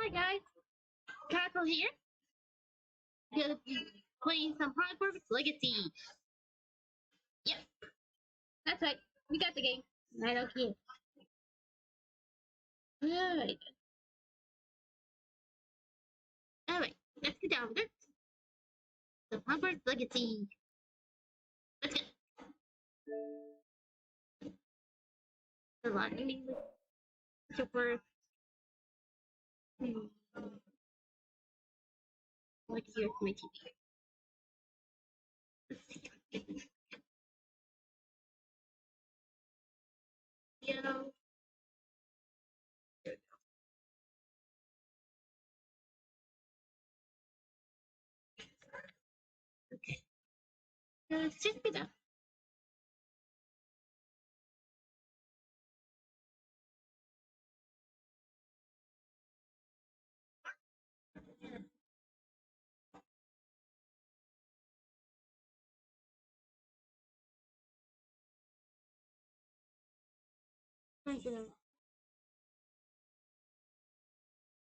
Hi guys, Castle here. Gonna be playing some Hogwarts Legacy. Yep, that's right. We got the game. I don't care. Alright. Alright, let's get down with it. The Hogwarts Legacy. Let's get the line. Super. Like here's my TV. Let's see. Get this video. There we go. Okay. Let's check it out.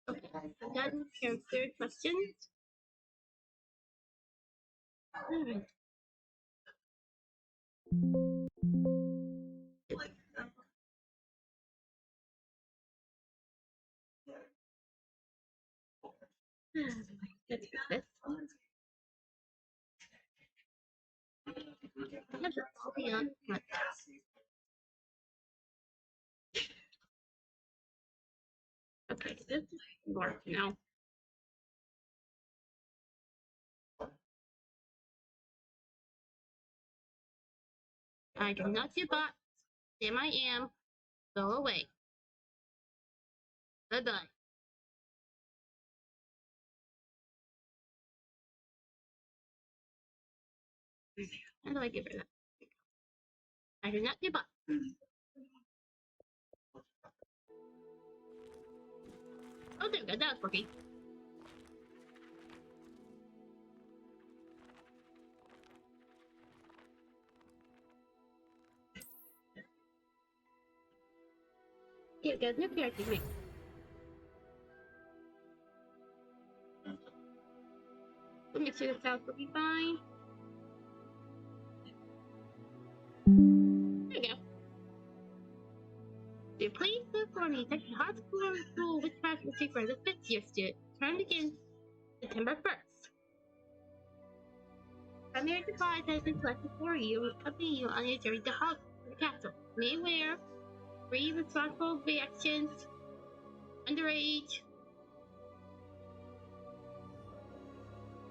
Okay, I've gotten character questions. Alright. Let's fix this. I have to copy on my Okay, this is work now. I do not do bots. Sam I am. Go away. Bye-bye. How do I get rid of that? I do not do bots. Oh, there we go. That was working. Here we go. New character. Wait. Let me see if that's working fine. There we go. So please look for me. Section Hot School Witchcraft Mystery for the 5th year student. Term begins September 1st. Primary supplies has been selected for you and accompany you on your journey to Hogwarts Castle. May wear free responsible reactions, underage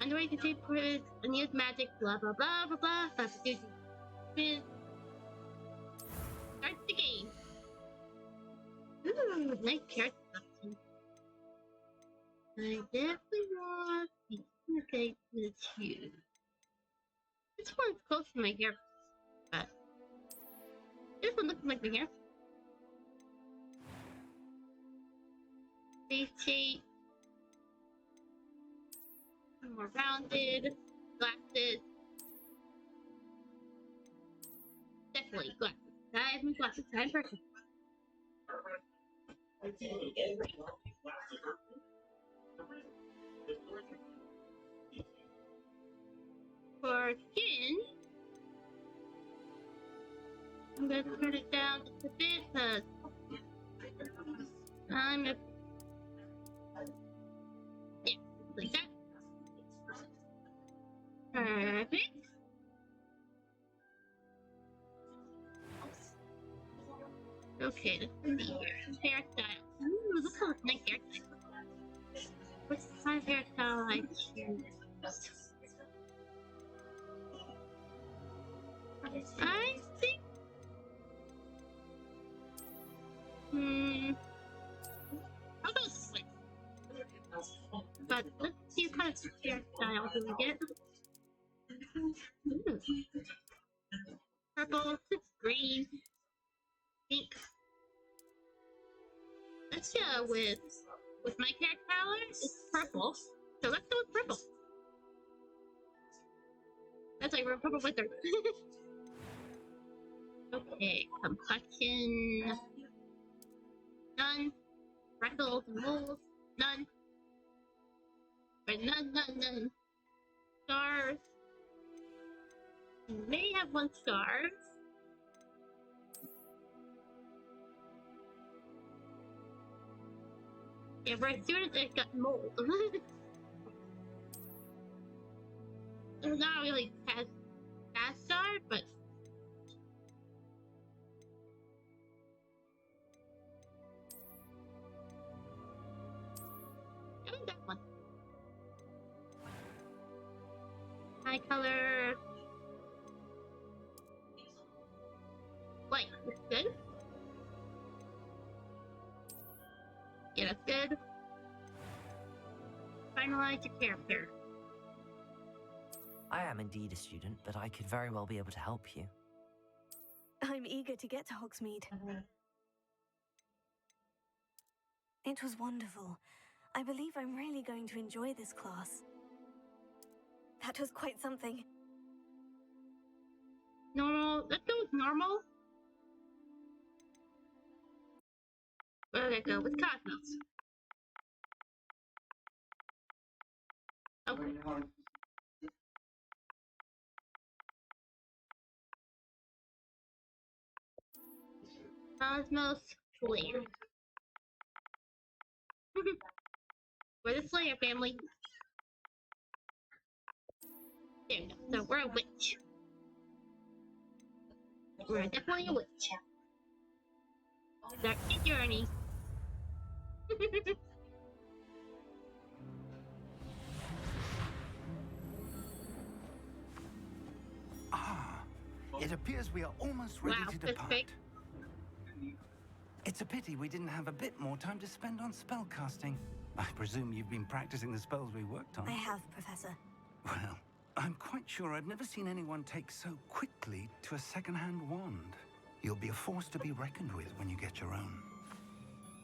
to take quiz, unused magic, blah blah blah blah blah. Substitution quiz. Start the game. Ooh, nice character selection. I definitely want the okay with you. This one's close to my hair, but this one looks like my hair. Face shape. More rounded. Glasses. Definitely glasses. I have my glasses. I'm perfect. For skin, I'm going to turn it down just a bit because I'm a yeah, like that. Perfect. Okay, let's see here. Hairstyle. Ooh, look how nice hairstyle. Which kind of hairstyle I choose? I think. I'll go split. But let's see what kind of hairstyle do we get. Ooh. Purple, green, pink. Let's go with my hair color. It's purple, so let's go with purple. That's like we're a purple wizard. Okay, complexion. None. Freckles and moles. None. But none. Stars. You may have 1 star. Yeah, for a student that got mold. It's not really fast star, but I like that one. High color. White. That's good. Yeah, that's good. Finalize your character. I am indeed a student, but I could very well be able to help you. I'm eager to get to Hogsmeade. It was wonderful. I believe I'm really going to enjoy this class. That was quite something. Normal. Let's go with normal. We're gonna go with Cosmos. Okay. Cosmos Slayer. We're the Slayer family. There we go. So we're a witch. We're definitely a witch. Start your journey. It appears we are almost ready Wow, to that's depart. big. It's a pity we didn't have a bit more time to spend on spellcasting. I presume you've been practicing the spells we worked on. I have, Professor. Well, I'm quite sure I've never seen anyone take so quickly to a second-hand wand. You'll be a force to be reckoned with when you get your own.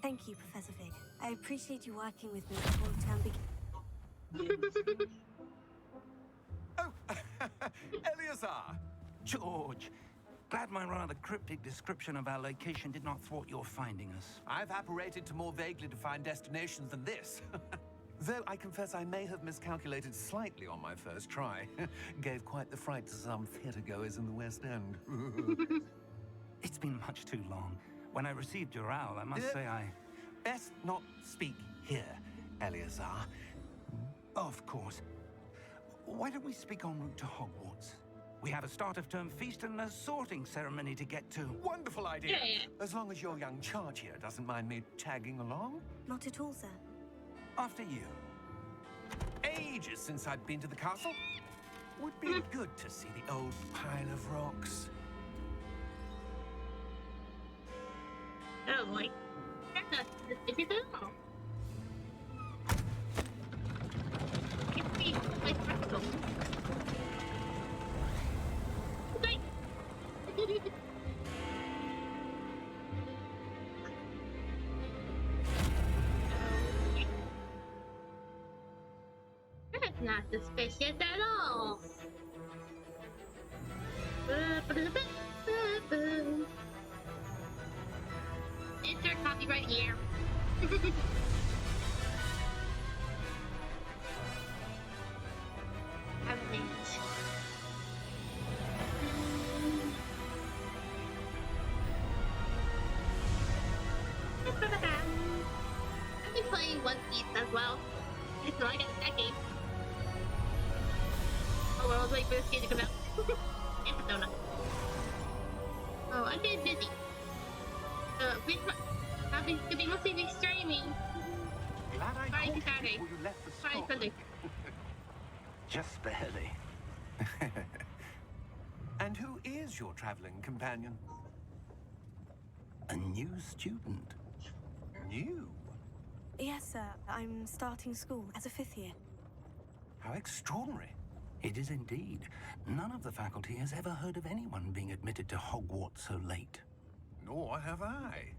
Thank you, Professor Fig. I appreciate you working with me before the term begins. Oh, Eleazar! George, glad my rather cryptic description of our location did not thwart your finding us. I've apparated to more vaguely defined destinations than this. Though I confess I may have miscalculated slightly on my first try. Gave quite the fright to some theatre-goers in the West End. It's been much too long. When I received your owl, I must say I... Best not speak here, Eleazar. Of course. Why don't we speak en route to Hogwarts? We have a start-of-term feast and a sorting ceremony to get to. Wonderful idea! Yeah. As long as your young charge here doesn't mind me tagging along. Not at all, sir. After you. Ages since I've been to the castle. Would be good to see the old pile of rocks. Oh boy. That's not this is at all. It's me, like practical. Wait. That's not suspicious at all. Insert copyright here. Outrage. I've been playing One Piece as well. So I got that game. Oh, well, I was waiting for this game to come out. And Persona. Oh, I've been busy. Could be mostly be streaming. Glad I Friday caught to you Saturday. before you left the Friday, spot. Sunday. Just barely. And who is your traveling companion? A new student. You? Yes, sir. I'm starting school as a 5th year. How extraordinary. It is indeed. None of the faculty has ever heard of anyone being admitted to Hogwarts so late. Nor have I.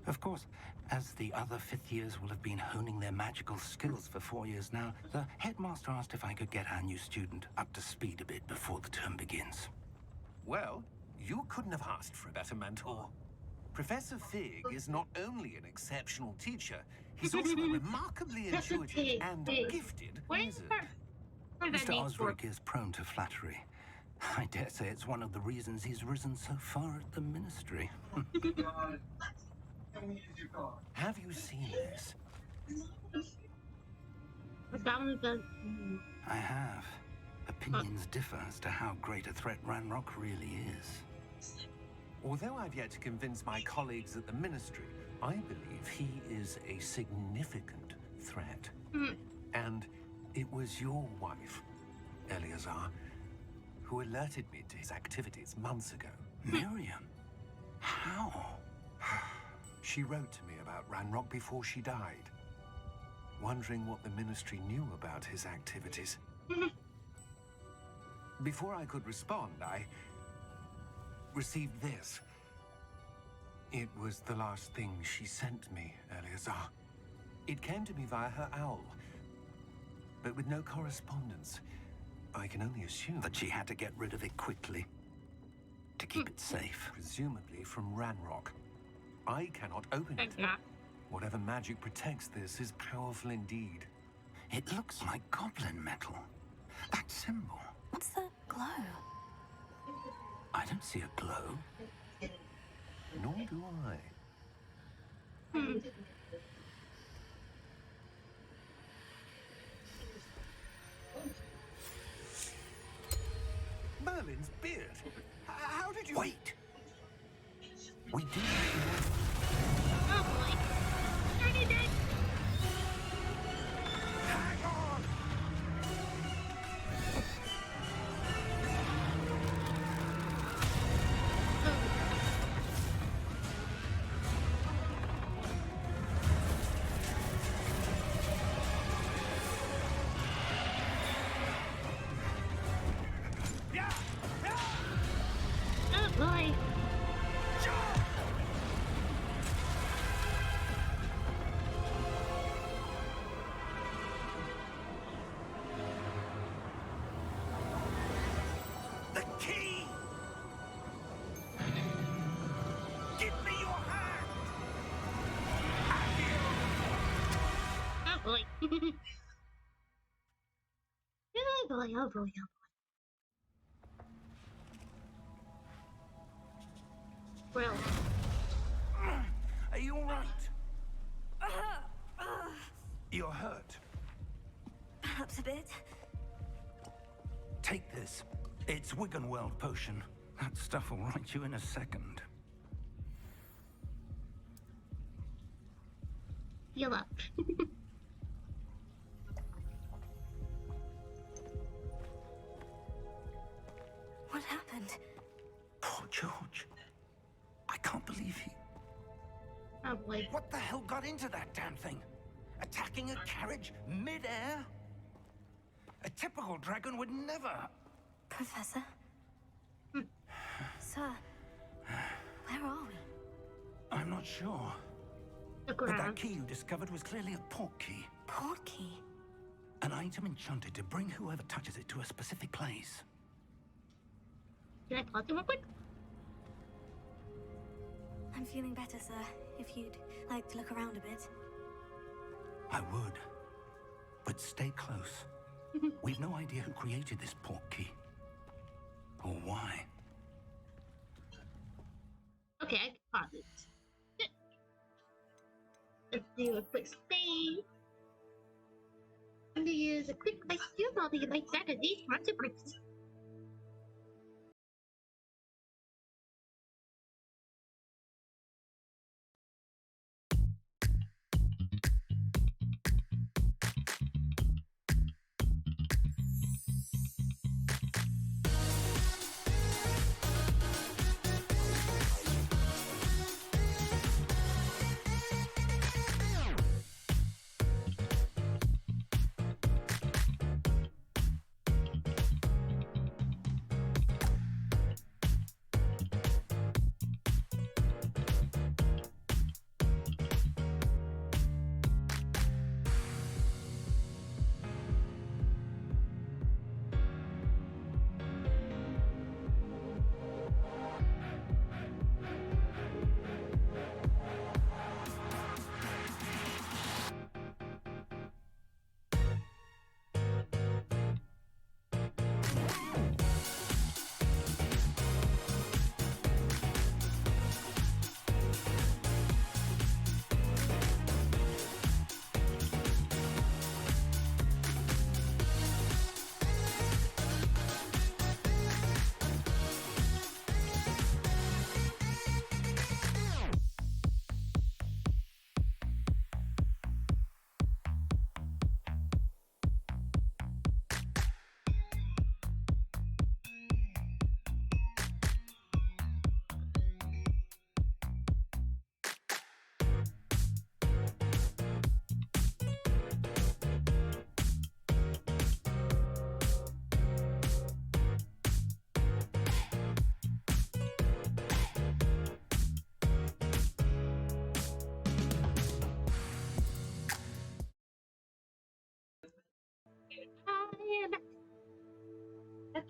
Of course, as the other 5th years will have been honing their magical skills for 4 years now, the headmaster asked if I could get our new student up to speed a bit before the term begins. Well, you couldn't have asked for a better mentor. Professor Fig is not only an exceptional teacher, he's also a remarkably intuitive and gifted wizard. Mr. Osric is prone to flattery. I dare say it's one of the reasons he's risen so far at the Ministry. Have you seen this? I have. Opinions differ as to how great a threat Ranrock really is. Although I've yet to convince my colleagues at the Ministry, I believe he is a significant threat. And it was your wife, Eleazar, who alerted me to his activities months ago. Miriam? How? She wrote to me about Ranrock before she died, wondering what the Ministry knew about his activities. Before I could respond, I received this. It was the last thing she sent me, Eleazar. It came to me via her owl, but with no correspondence. I can only assume That she had to get rid of it quickly to keep it safe. presumably from Ranrock. I cannot open it. Whatever magic protects this is powerful indeed. It looks like goblin metal. That symbol. What's the glow? I don't see a glow. Nor do I. Merlin's beard. How did you... Wait! We do. Oh boy. Already dead. Hang on! Oh boy. The key! Give me your hand! Oh boy. Oh boy, oh boy, oh boy. Well, Are you all right? You're hurt. Perhaps a bit. Take this. It's Wiggenweld potion. That stuff will right you in a second. heal up. What happened? Poor George. I can't believe he... Oh boy. What the hell got into that damn thing? Attacking a carriage mid-air? A typical dragon would never... Professor? Sir, where are we? I'm not sure. Look But that around. key you discovered was clearly a port key. Port key? An item enchanted to bring whoever touches it to a specific place. Can I pause it real quick? I'm feeling better, sir. If you'd like to look around a bit. I would. But stay close. We've no idea who created this port key. Or why. Okay, I can pause it. Let's do a quick save. I'm gonna use a quick ice cube. I'll be right back at these monster bricks.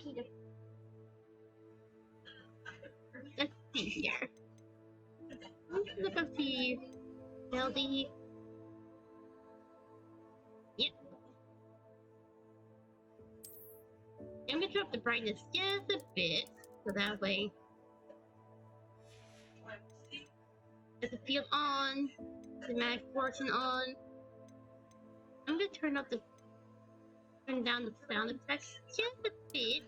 Okay. Let's see here. Let's look up the LD. Yep. I'm gonna drop the brightness just a bit, so that way get the field on, the mag portion on. I'm gonna turn down the sound effects just a bit.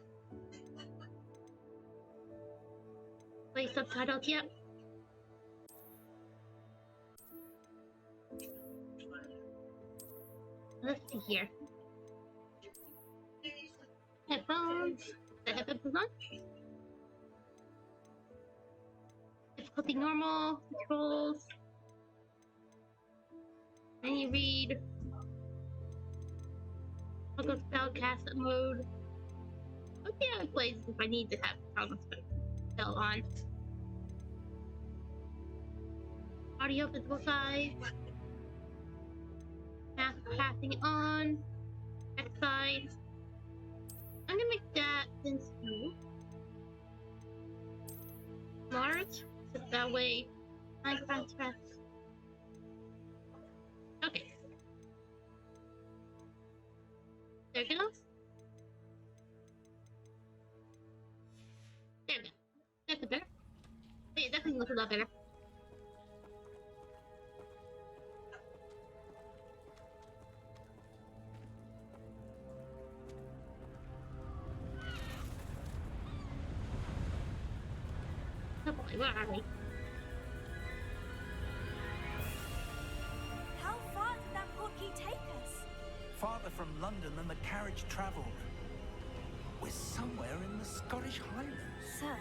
Play subtitles, yep. Let's see here. Headphones. The headphones on. Difficulty normal. Controls. Menu read. Toggle spellcast mode. Okay, I plays if I need to have toggle spell on. Audio physical size. Math passing on. Text size. I'm gonna make that into large, so that way I can contrast. Okay. There it goes. There we go. That's a better. Oh, yeah, definitely looks a lot better. Oh boy, where are we? How far did that portkey take us? Farther from London than the carriage travelled. We're somewhere in the Scottish Highlands. Sir,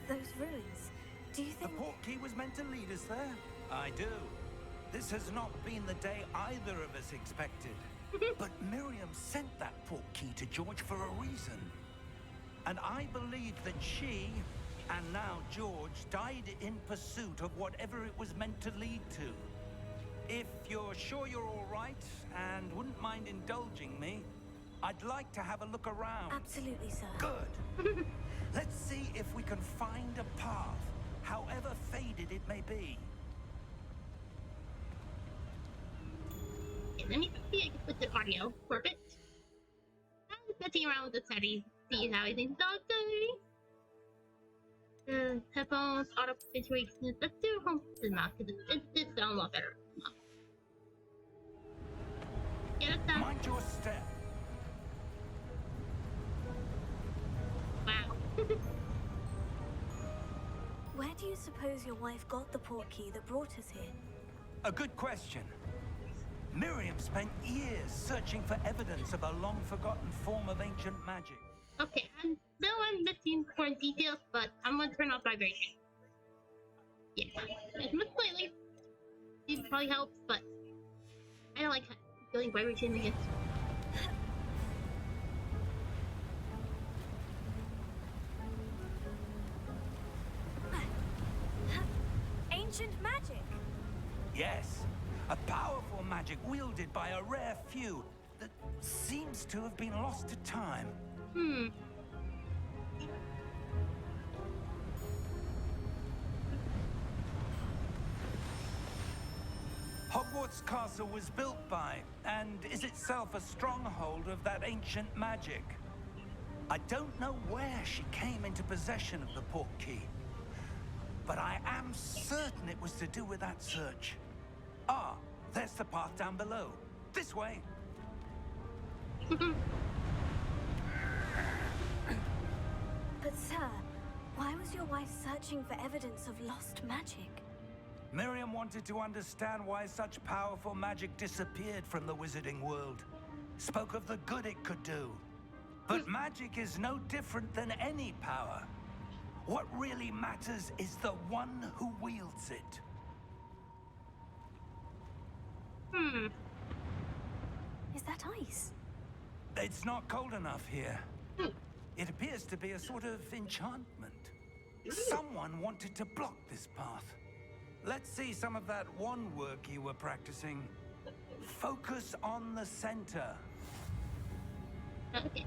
those ruins. Do you The think... portkey was meant to lead us there? I do. This has not been the day either of us expected. But Miriam sent that portkey to George for a reason. And I believe that she, and now George, died in pursuit of whatever it was meant to lead to. If you're sure you're all right and wouldn't mind indulging me, I'd like to have a look around. Absolutely, sir. Good. Let's see if we can find a path, however faded it may be. Okay, let me see if I can put the audio for a bit. I'm messing around with the settings, see how everything's all going. The headphones, auto situation. Let's do home cinema because it did sound a lot better. Get us done. Mind your step. Wow. Where do you suppose your wife got the portkey that brought us here? A good question. Miriam spent years searching for evidence of a long-forgotten form of ancient magic. Okay, I'm missing important details, but I'm gonna turn off vibration. Yeah, it's much slightly. It probably helps, but I don't like feeling vibration against. Ancient magic! Yes, a powerful magic wielded by a rare few that seems to have been lost to time. Hogwarts Castle was built by, and is itself a stronghold of that ancient magic. I don't know where she came into possession of the portkey, but I am certain it was to do with that search. Ah, there's the path down below. This way. But sir, why was your wife searching for evidence of lost magic? Miriam wanted to understand why such powerful magic disappeared from the wizarding world. Spoke of the good it could do. But magic is no different than any power. What really matters is the one who wields it. Is that ice? It's not cold enough here. It appears to be a sort of enchantment. Someone wanted to block this path. Let's see some of that wand work you were practicing. Focus on the center. Okay.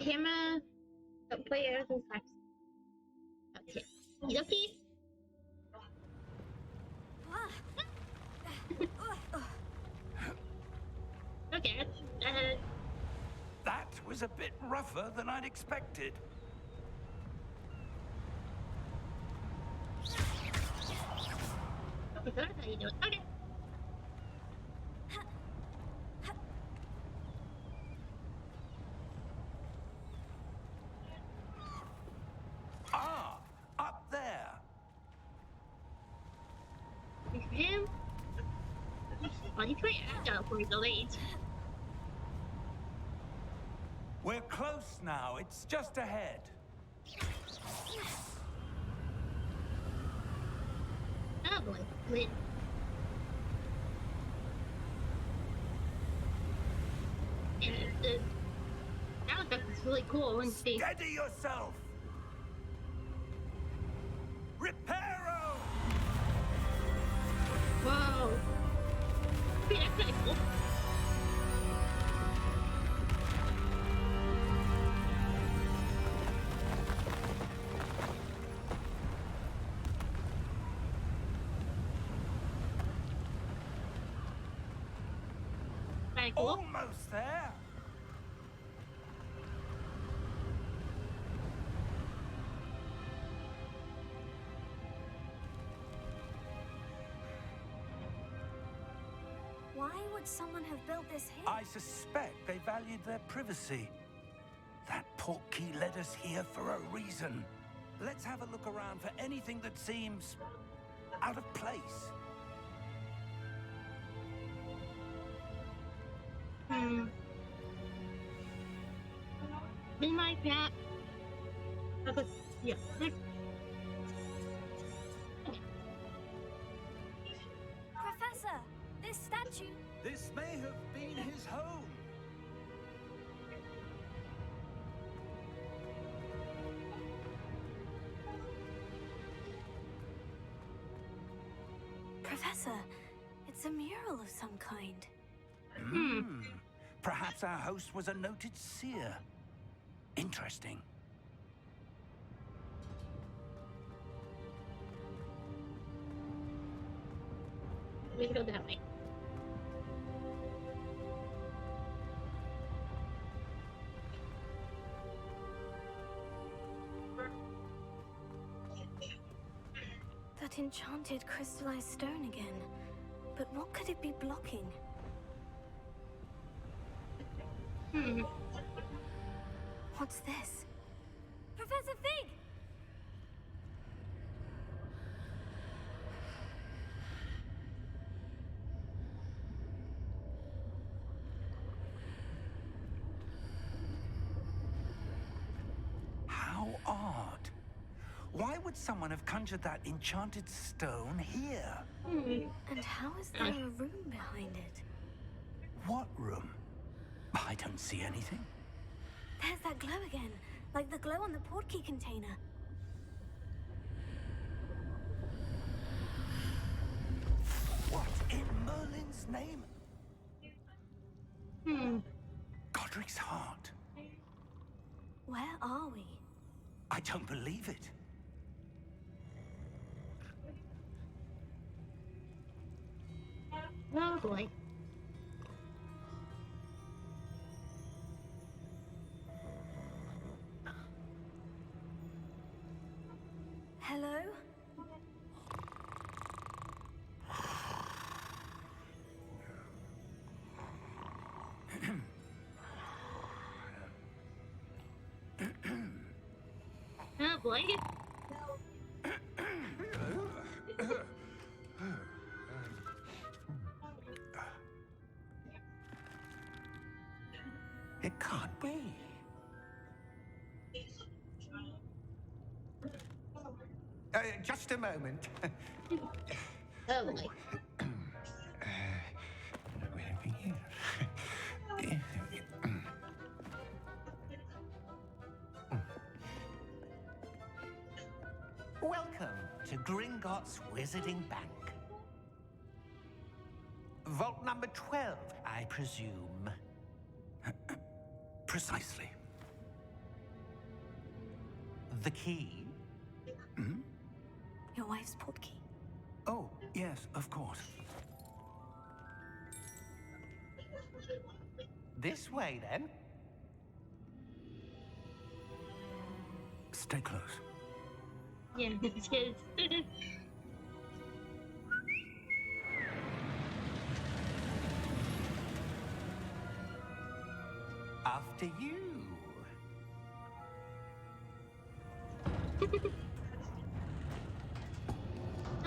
camera, the players, and such. That's it. Okay. Okay. That was a bit rougher than I'd expected. Okay, so that's how you do it. Okay. Ah, up there. Thanks for him. Well, he's pretty agile for his old age. We're close now. It's just ahead. Oh boy. Wait. And the sound effect is really cool and see. Steady yourself. Reparo! Whoa. Wait, that's kinda cool. Kinda cool. Almost there. Why would someone have built this here? I suspect they valued their privacy. That portkey led us here for a reason. Let's have a look around for anything that seems out of place. Be my cat. Okay. Yeah. Professor, this statue. This may have been his home. Professor, it's a mural of some kind. Perhaps our host was a noted seer. Interesting. We go that way. That enchanted crystallized stone again. But what could it be blocking? What's this? Professor Fig! How odd. Why would someone have conjured that enchanted stone here? And how is there a room behind it? What room? I don't see anything. There's that glow again, like the glow on the portkey container. What in Merlin's name? Godric's heart. Where are we? I don't believe it. Oh boy. Hello? Oh boy. It can't be. Just a moment. Oh boy. Welcome to Gringotts Wizarding Bank. Vault number 12, I presume. Precisely. The key? Your wife's portkey. Oh, yes, of course. This way, then. Stay close. Yeah, it's kids. After you.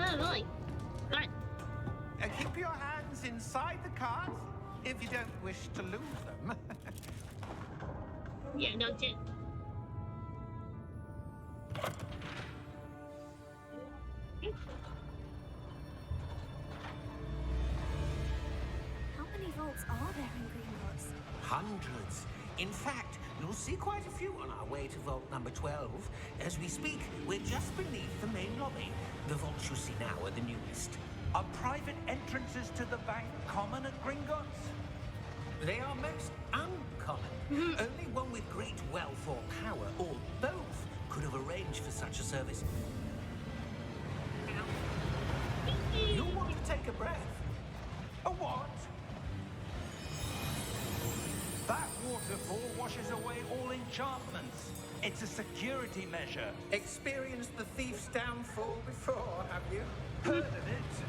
Oh, really? Got it. Keep your hands inside the cart if you don't wish to lose them. Yeah, no shit. How many vaults are there in Gringotts? Hundreds. In fact, you'll see quite a few on our way to vault number 12. As we speak, we're just beneath the main lobby. The vaults you see now are the newest. Are private entrances to the bank common at Gringotts? They are most uncommon. Only one with great wealth or power, or both, could have arranged for such a service. You'll want to take a breath. A what? That waterfall washes away all enchantments. It's a security measure. Experienced the thief's downfall before, have you? Heard of it?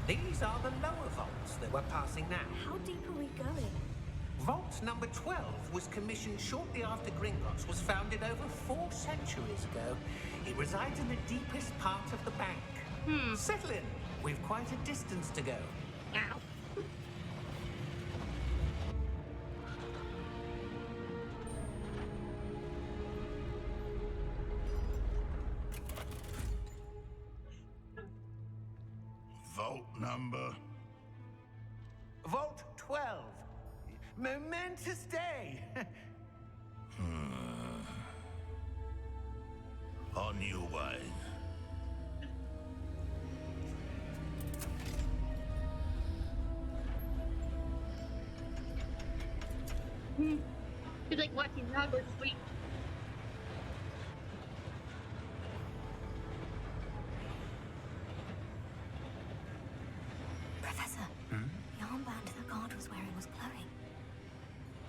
These are the lower vaults that we're passing now. How deep are we going? Vault number 12 was commissioned shortly after Gringotts was founded over 4 centuries ago. It resides in the deepest part of the bank. Settle in. We've quite a distance to go. Ow. Vault number. Vault 12. Momentous day. On your way. It's like watching Hogwarts sleep. Professor, the armband the guard was wearing was glowing.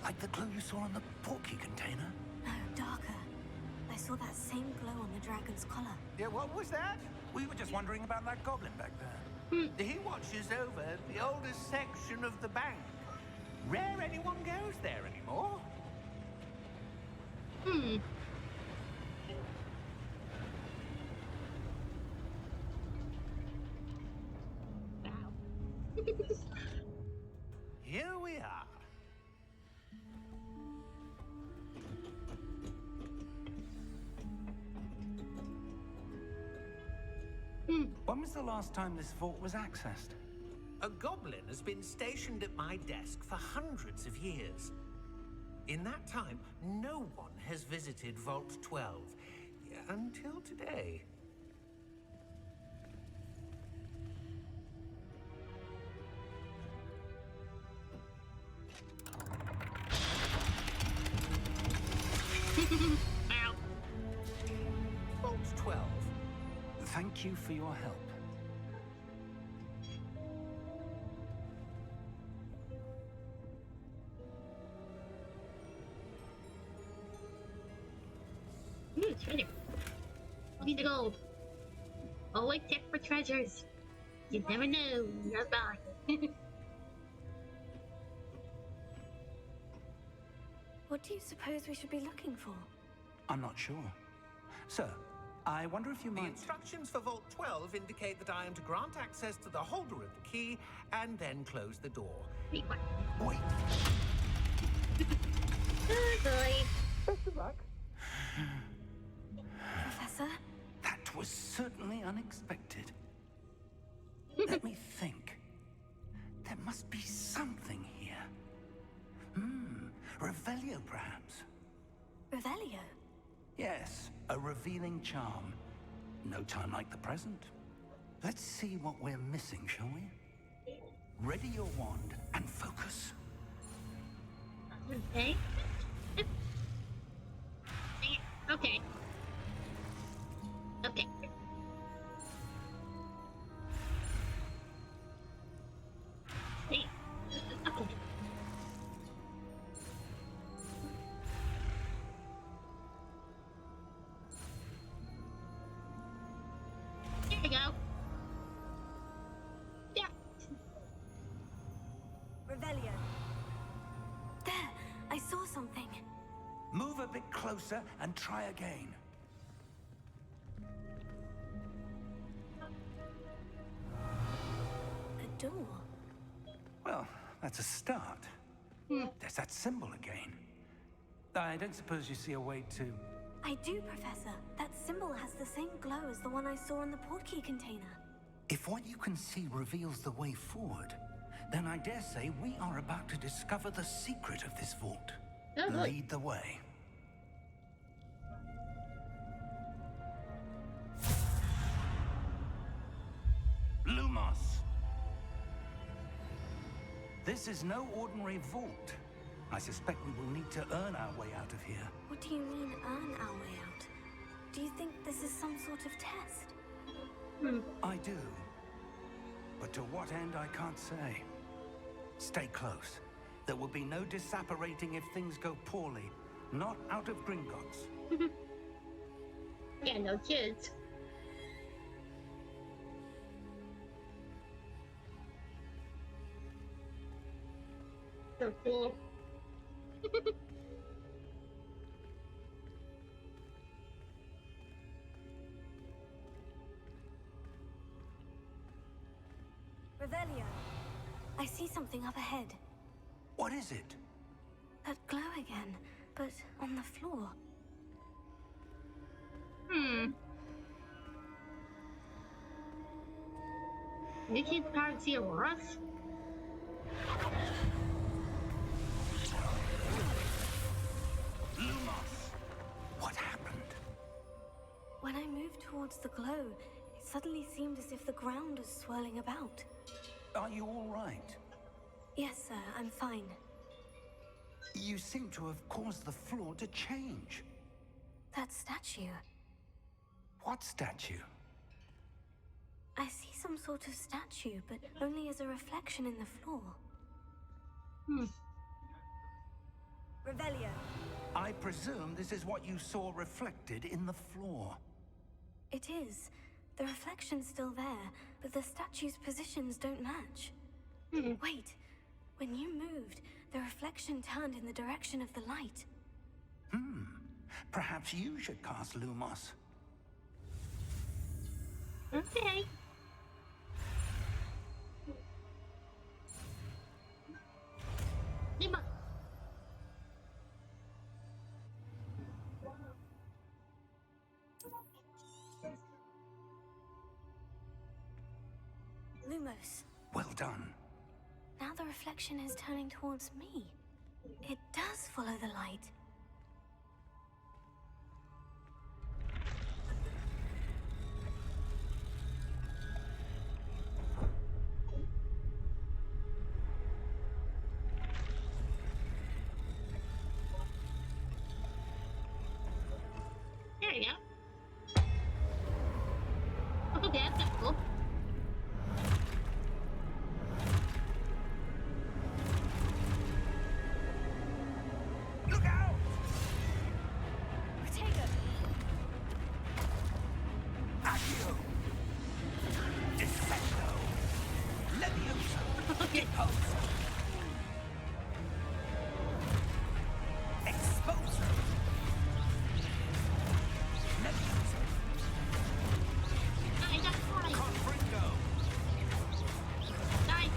Like the glow you saw on the portkey container? No, darker. I saw that same glow on the dragon's collar. Yeah, what was that? We were just wondering about that goblin back there. He watches over the oldest section of the bank. Rare anyone goes there anymore. Wow. Here we are. When was the last time this vault was accessed? A goblin has been stationed at my desk for hundreds of years. In that time, no one has visited Vault 12 until today. Ow. Vault 12. Thank you for your help. Treasure. We need to go. Always check for treasures. You never know. You're bad. What do you suppose we should be looking for? I'm not sure. Sir, I wonder if you The might... instructions for Vault 12 indicate that I am to grant access to the holder of the key and then close the door. Wait, what? Wait. Oh, boy. Best of luck. Professor? That was certainly unexpected. Let me think. There must be something here. Revelio, perhaps. Revelio? Yes, a revealing charm. No time like the present. Let's see what we're missing, shall we? Ready your wand and focus. Okay. Okay. a bit closer and try again. A door. Well, that's a start. There's that symbol again. I don't suppose you see a way to... I do, Professor. That symbol has the same glow as the one I saw in the portkey container. If what you can see reveals the way forward, then I dare say we are about to discover the secret of this vault. Oh, Lead the way. Lumos! This is no ordinary vault. I suspect we will need to earn our way out of here. What do you mean, earn our way out? Do you think this is some sort of test? I do. But to what end, I can't say. Stay close. There will be no disapparating if things go poorly. Not out of Gringotts. Yeah, no kids. So cool. Revelio. I see something up ahead. What is it? That glow again, but on the floor. You keep trying to see auroras? Lumos! What happened? When I moved towards the glow, it suddenly seemed as if the ground was swirling about. Are you all right? Yes, sir, I'm fine. You seem to have caused the floor to change. That statue. What statue? I see some sort of statue, but only as a reflection in the floor. Revelio. I presume this is what you saw reflected in the floor. It is. The reflection's still there, but the statue's positions don't match. Wait. When you moved, the reflection turned in the direction of the light. Perhaps you should cast Lumos. Okay. Lima. Lumos. Well done. Now the reflection is turning towards me. It does follow the light. There you go. Okay, that's cool. Look out! Ortega! Accio! Defendo! Levioso! Deposo! Exposo! Levioso! I got flies. Confringo! Guys,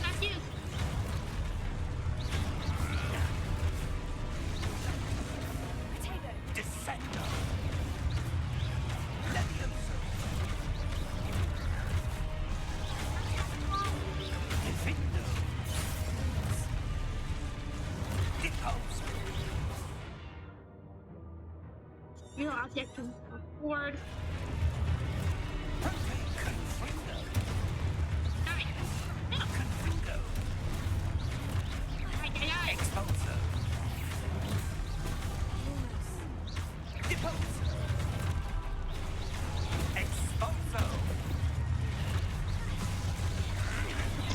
that's you. Ortega! Descendo! Levioso! Defendo! Deposo! New object to afford. Confringo! Alright. No. Confringo! Alright. Exposo! Lumos. Deposo! Exposo!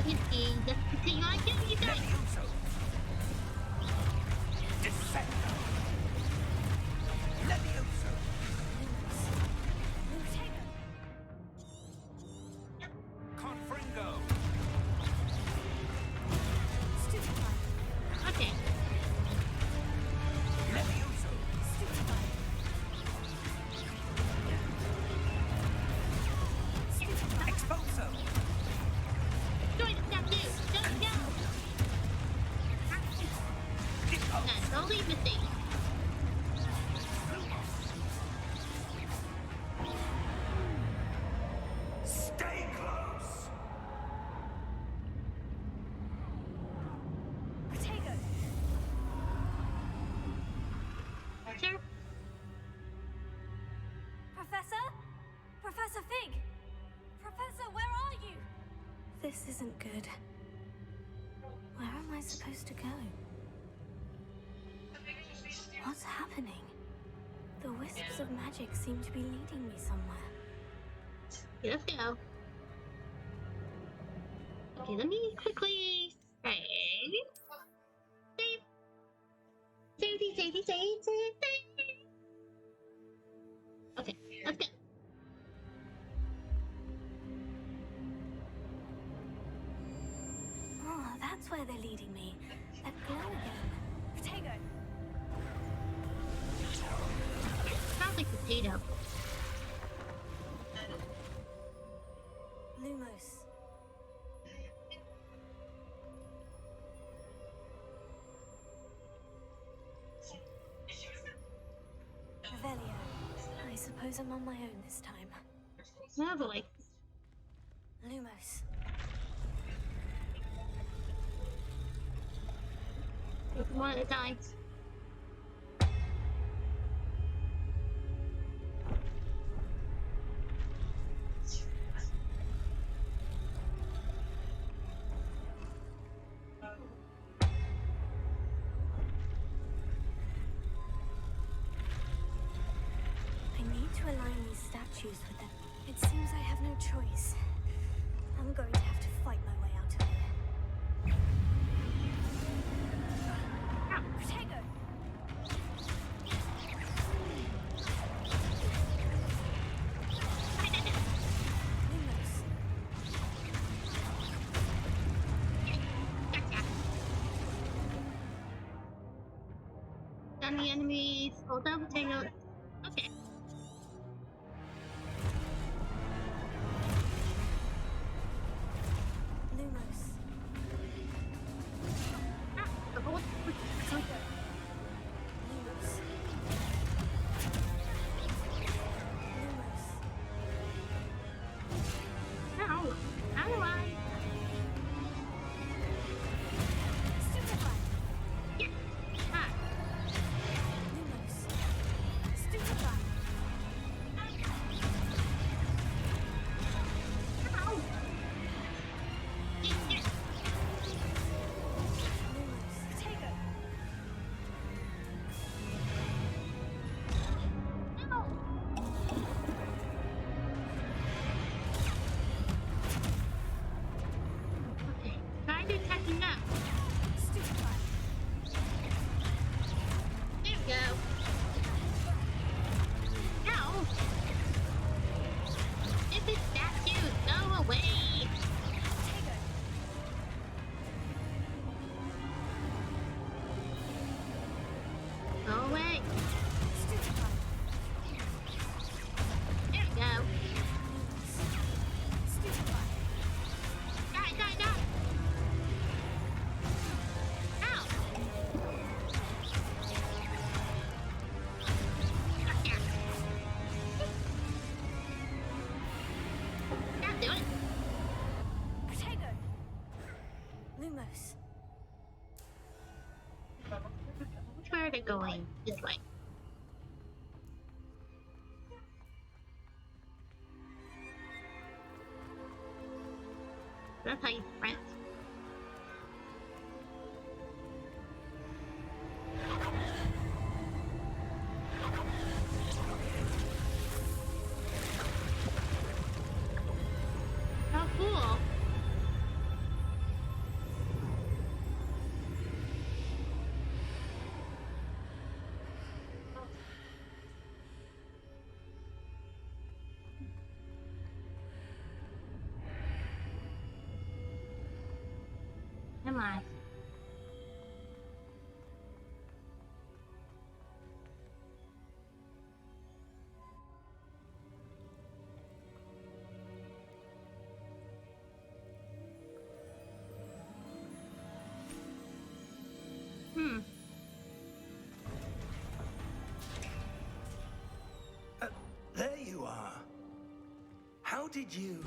You like it? You guys. Levioso! Descendo! Levioso! leave the stage. Stay close! Protego! Sure. Professor? Professor Fig! Professor, where are you? This isn't good. Where am I supposed to go? What's happening? The wisps of magic seem to be leading me somewhere. Okay, let's go. Okay, let me quickly save. Save. Okay, let's go. Oh, that's where they're leading me. That glow again. Protego! Sounds like potato. Lumos. Revelio. I suppose I'm on my own this time. Oh boy. Lumos. One at a time. I need to align these statues with them. It seems I have no choice. I'm going to have to fight my way out of here. Protego! Lumos. Gotcha. Done the enemies. Hold up, potato. Okay. Lumos. Ah, the whole. Protego. Lumos. Lumos. Ow. How do I? Stupefy. Yeah. Ah. Lumos. Stupefy. Ow. Yeah. Lumos. Protego. No. Okay. Try to catching up. Stupefy. There we go. Ow. This is statue. Go away. Protego. Go away. Stupefy. There we go. Stupefy. Die. Ow. Gotcha. That'll do it. Protego. Lumos. Which way are they going? This way. That's how you sprint. How cool. Come on. There you are. How did you...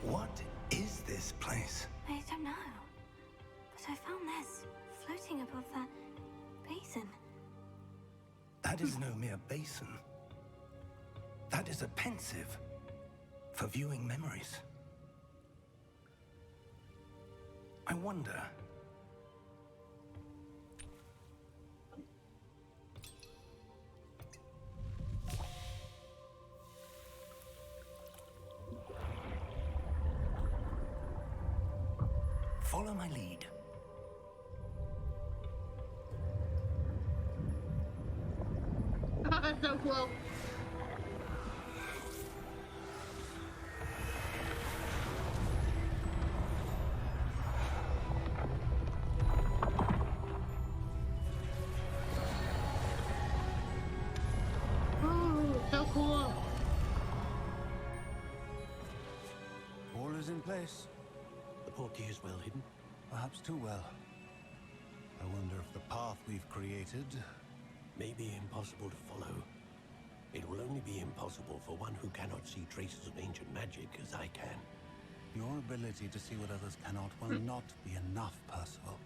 What is this place? I don't know. But I found this floating above that basin. That is no mere basin. That is a pensive for viewing memories. I wonder... Follow my lead. Oh, that's so cool. Oh, so cool. All is in place. The portkey is well hidden. Perhaps too well. I wonder if the path we've created... May be impossible to follow. It will only be impossible for one who cannot see traces of ancient magic as I can. Your ability to see what others cannot will not be enough, Percival.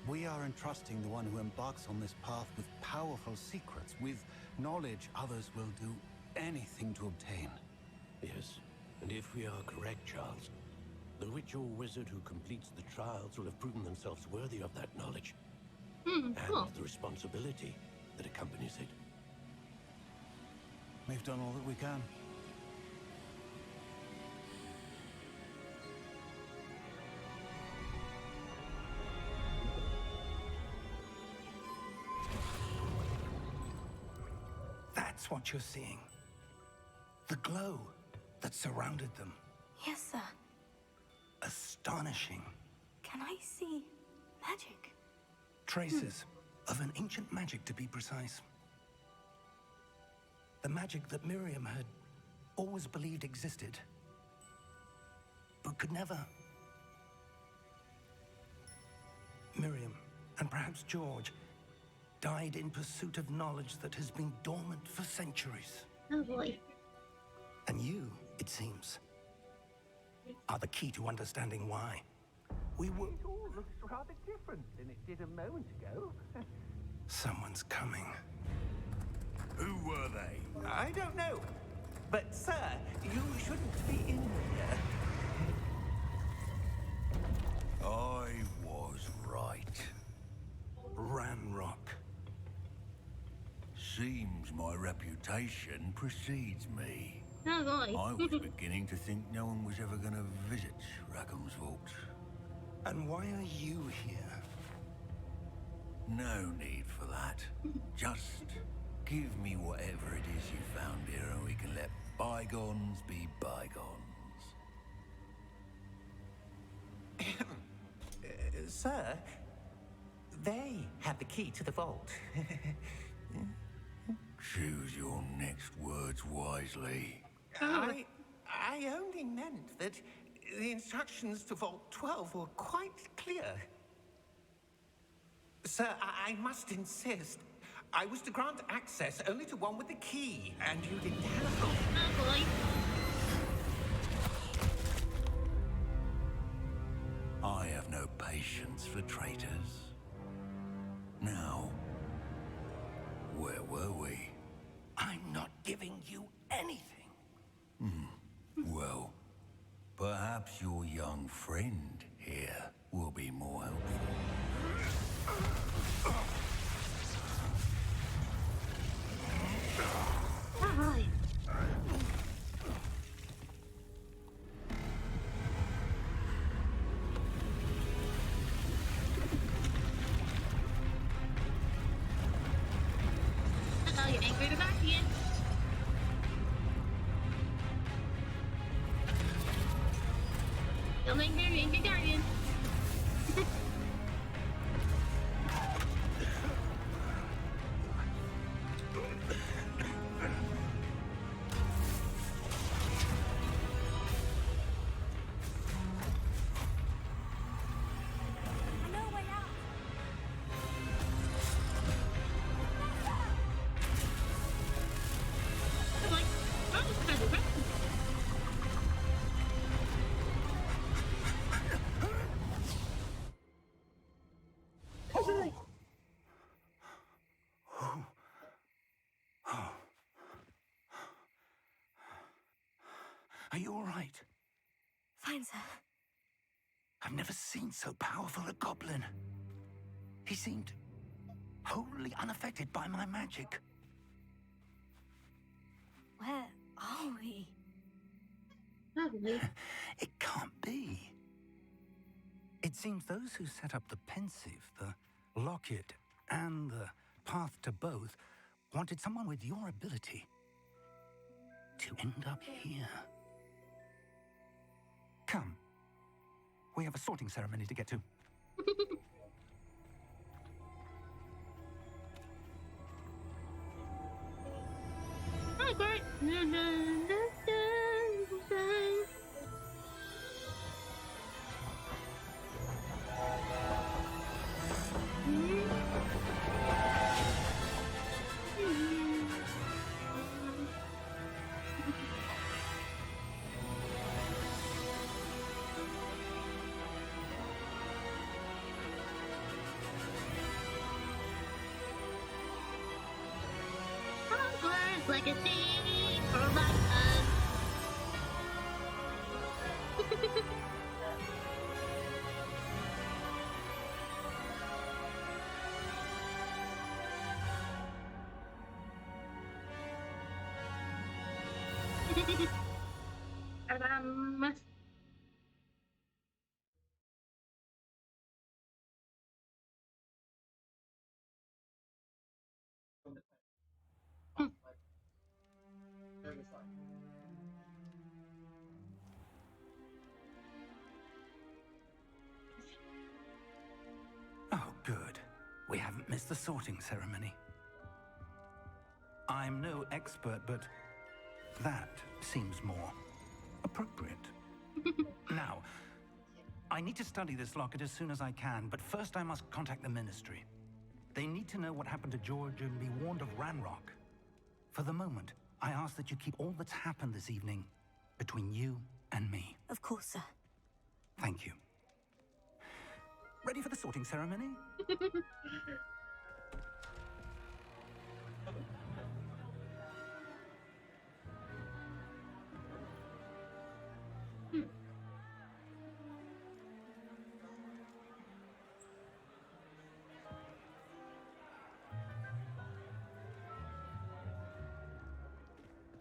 We are entrusting the one who embarks on this path with powerful secrets, with knowledge others will do anything to obtain. Yes, and if we are correct, Charles, the witch or wizard who completes the trials will have proven themselves worthy of that knowledge. And Cool. the responsibility that accompanies it. We've done all that we can. That's what you're seeing. The glow that surrounded them. Yes, sir. Astonishing. Can I see magic? Traces of an ancient magic, to be precise. The magic that Miriam had always believed existed, but could never. Miriam, and perhaps George, died in pursuit of knowledge that has been dormant for centuries. Oh boy. And you, it seems, are the key to understanding why. We were... It all looks rather different than it did a moment ago. Someone's coming. Who were they? I don't know. But, sir, you shouldn't be in here. I was right. Ranrock. Seems my reputation precedes me. Oh boy. I was beginning to think no one was ever going to visit Rackham's vault. And why are you here? No need for that. Just give me whatever it is you found here and we can let bygones be bygones. Sir, they have the key to the vault. Choose your next words wisely. I only meant that the instructions to Vault 12 were quite clear. Sir, I must insist. I was to grant access only to one with the key, and you didn't have them. Oh boy. I have no patience for traitors. Now, where were we? I'm not giving you anything. Well, perhaps your young friend here will be more helpful. Oh boy. Uh-oh, you anchored it back again. Still anchored guardian. No way out. Are you all right? Fine, sir. I've never seen so powerful a goblin. He seemed wholly unaffected by my magic. Where are we? Lovely. It can't be. It seems those who set up the pensive, the locket, and the path to both wanted someone with your ability to end up here. Come. We have a sorting ceremony to get to. Hogwarts. Dun, dun, dun, dun, dun. Hogwarts legacy for life. Um, Oh, good. We haven't missed the sorting ceremony. I'm no expert, but that seems more appropriate. Now, I need to study this locket as soon as I can, but first I must contact the Ministry. They need to know what happened to George and be warned of Ranrock. For the moment, I ask that you keep all that's happened this evening between you and me. Of course, sir. Thank you. Ready for the sorting ceremony?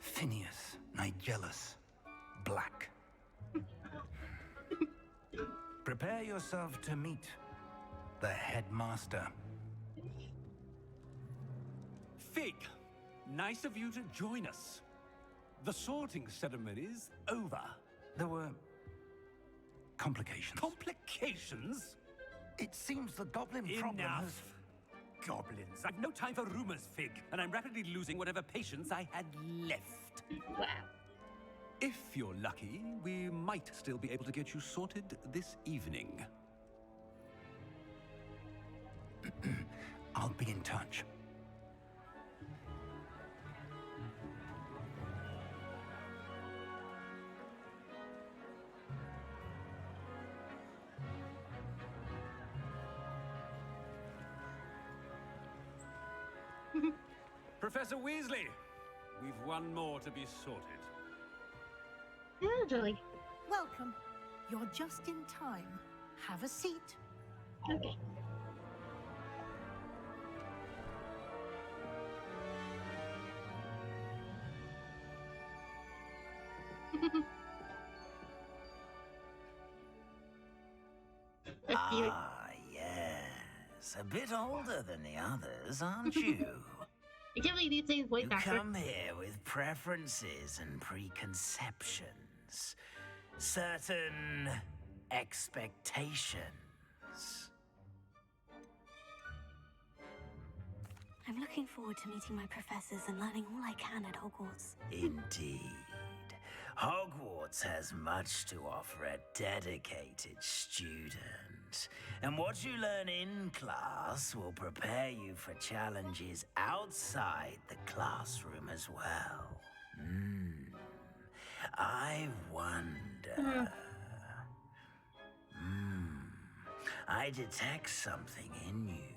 Phineas, Nigellus, Black. Prepare yourself to meet the headmaster. Fig, nice of you to join us. The sorting ceremony's over. There were complications. Complications? It seems the goblin problem has... Enough. Goblins. I've no time for rumors, Fig, and I'm rapidly losing whatever patience I had left. wow. If you're lucky, we might still be able to get you sorted this evening. I'll be in touch. Professor Weasley, we've one more to be sorted. Usually. Welcome. You're just in time. Have a seat. Okay. Ah, yes. A bit older than the others, aren't you? I can't believe these things voice You actor. come here with preferences and preconceptions. Certain expectations. I'm looking forward to meeting my professors and learning all I can at Hogwarts. Indeed. Hogwarts has much to offer a dedicated student. And what you learn in class will prepare you for challenges outside the classroom as well. I wonder... I detect something in you.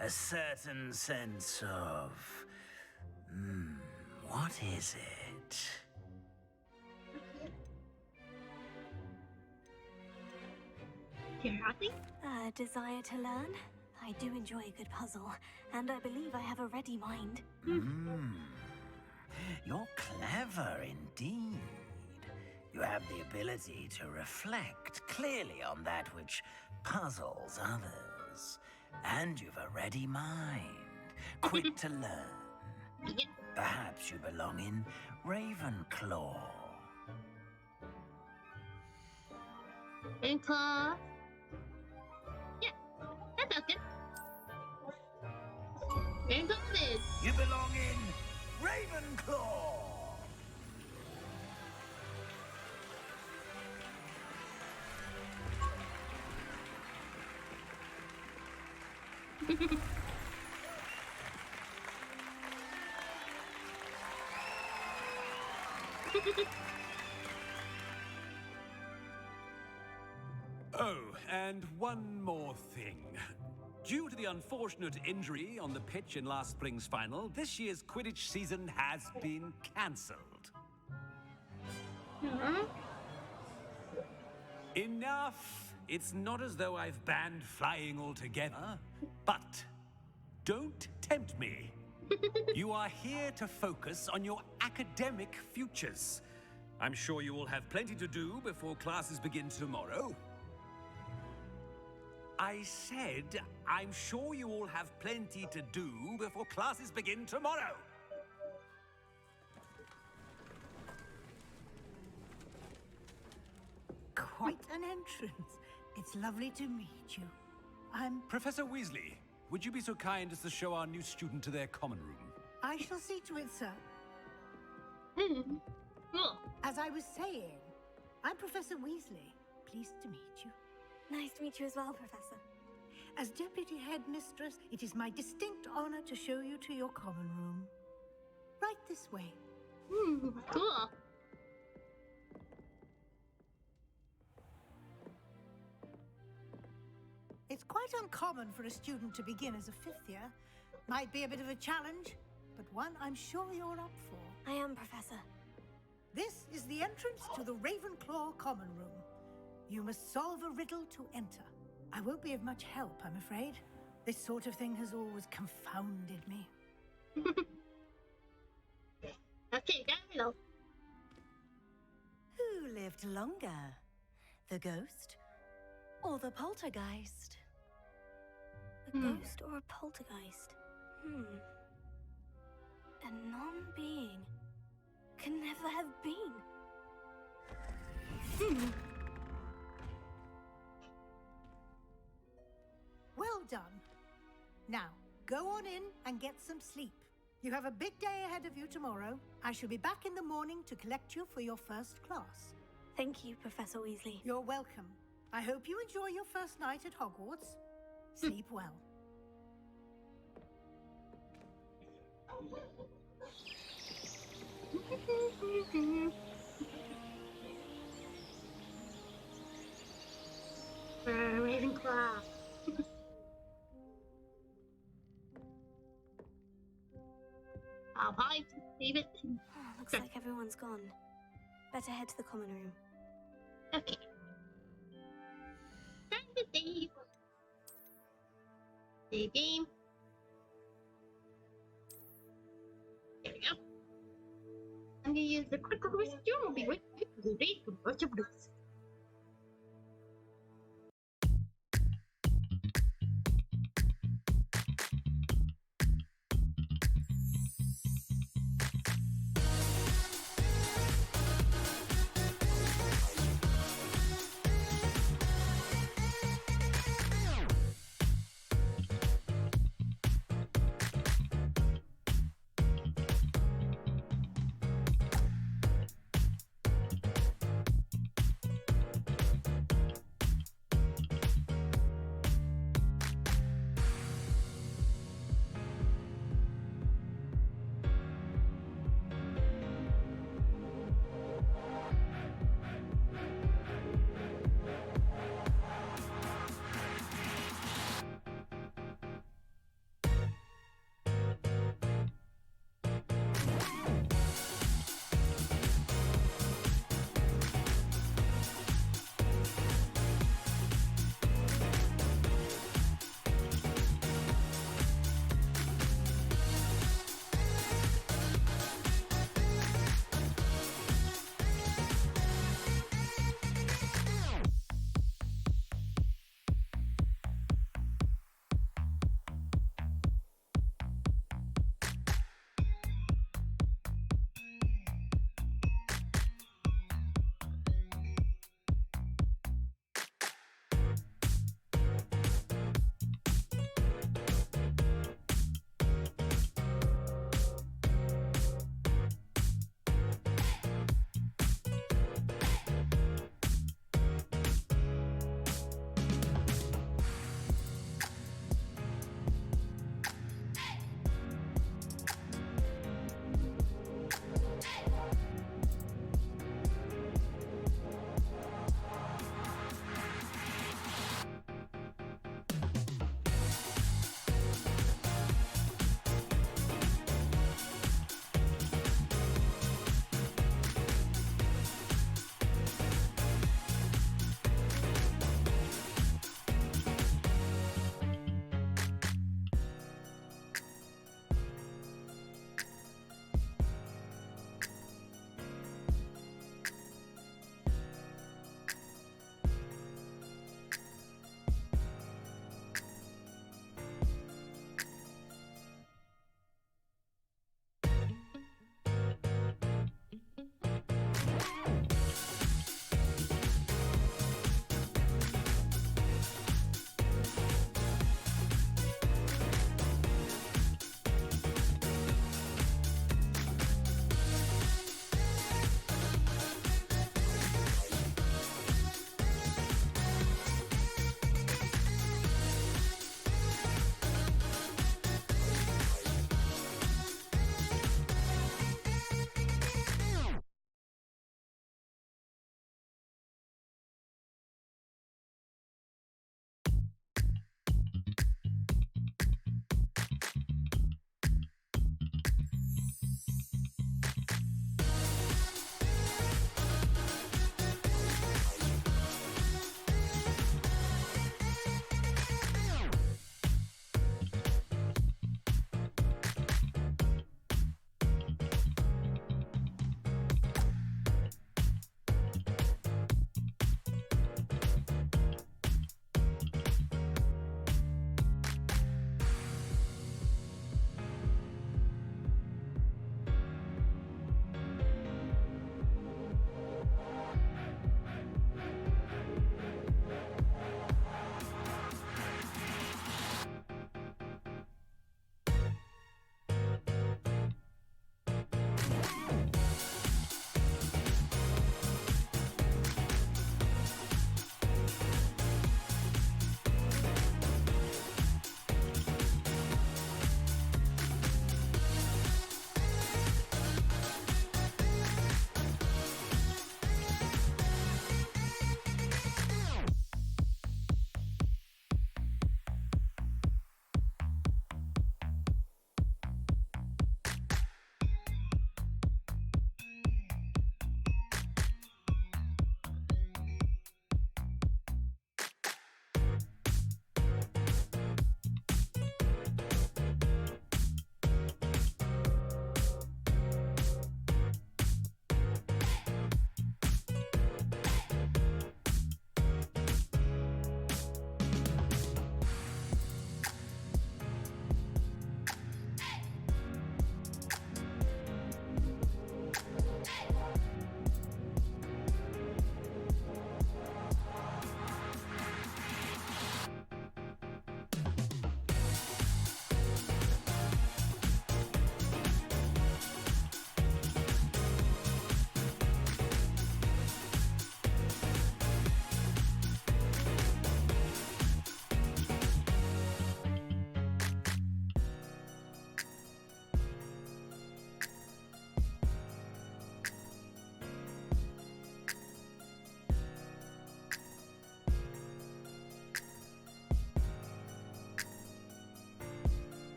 A certain sense of... what is it? curiosity? A desire to learn? I do enjoy a good puzzle, and I believe I have a ready mind. You're clever indeed. You have the ability to reflect clearly on that which puzzles others. And you've a ready mind, quick to learn. Yeah. Perhaps you belong in Ravenclaw. Ravenclaw. Yeah, that sounds good. Ravenclaw it is. You belong in Ravenclaw! Oh, and one more thing. Due to the unfortunate injury on the pitch in last spring's final, this year's Quidditch season has been cancelled. Enough! It's not as though I've banned flying altogether, but don't tempt me. You are here to focus on your academic futures. I'm sure you will have plenty to do before classes begin tomorrow. I said, I'm sure you all have plenty to do before classes begin tomorrow. Quite an entrance. It's lovely to meet you. I'm... Professor Weasley, would you be so kind as to show our new student to their common room? I shall see to it, sir. Cool. As I was saying, I'm Professor Weasley. Pleased to meet you. Nice to meet you as well, Professor. As Deputy Headmistress, it is my distinct honor to show you to your common room. Right this way. Cool. It's quite uncommon for a student to begin as a fifth year. Might be a bit of a challenge, but one I'm sure you're up for. I am, Professor. This is the entrance to the Ravenclaw common room. You must solve a riddle to enter. I won't be of much help, I'm afraid. This sort of thing has always confounded me. Okay, got it all. Who lived longer? The ghost or the poltergeist? A ghost or a poltergeist? A non-being can never have been. Well done. Now, go on in and get some sleep. You have a big day ahead of you tomorrow. I shall be back in the morning to collect you for your first class. Thank you, Professor Weasley. You're welcome. I hope you enjoy your first night at Hogwarts. Sleep well. Ravenclaw. I'll probably save it. Looks like everyone's gone. Better head to the common room. Okay. Time to save. Save game. There we go. I'm gonna use the quick request. You will be right back with the date for a bunch of blues.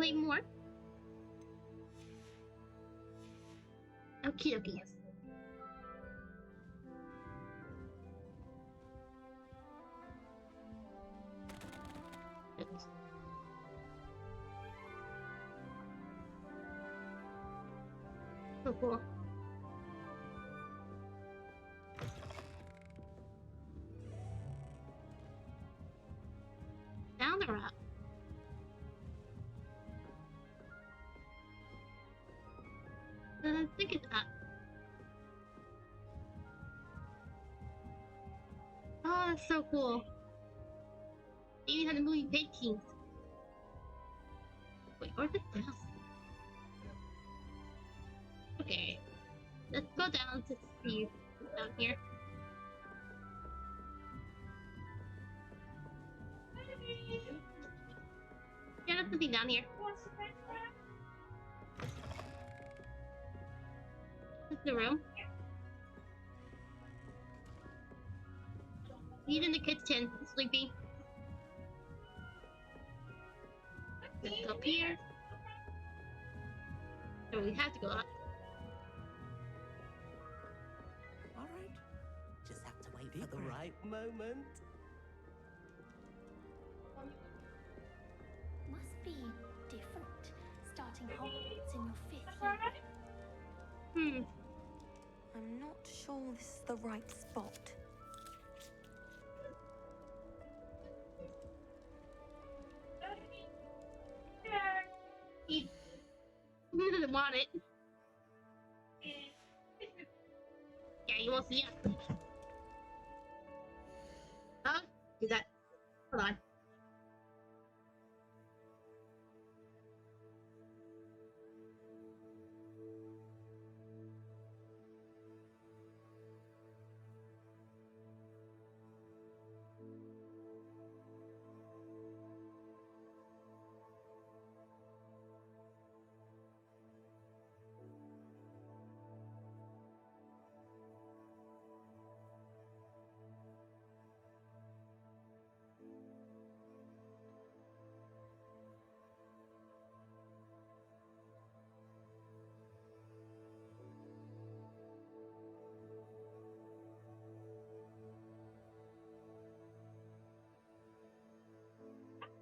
play more. Okie dokie. So cool. Down the route. Think of that. Oh, that's so cool. They even had a movie paintings. Wait, where's the desk? Okay. Let's go down to see what's down here. Yeah, there's something down here. This is the room. He's in the kitchen, sleeping. Let's go up here. So we have to go up. Alright. Just have to wait for the right moment. Must be different, starting Hogwarts in your 5th year. I'm not sure this is the right spot. He doesn't want it. Yeah, you won't see it. Oh, do that. Hold on.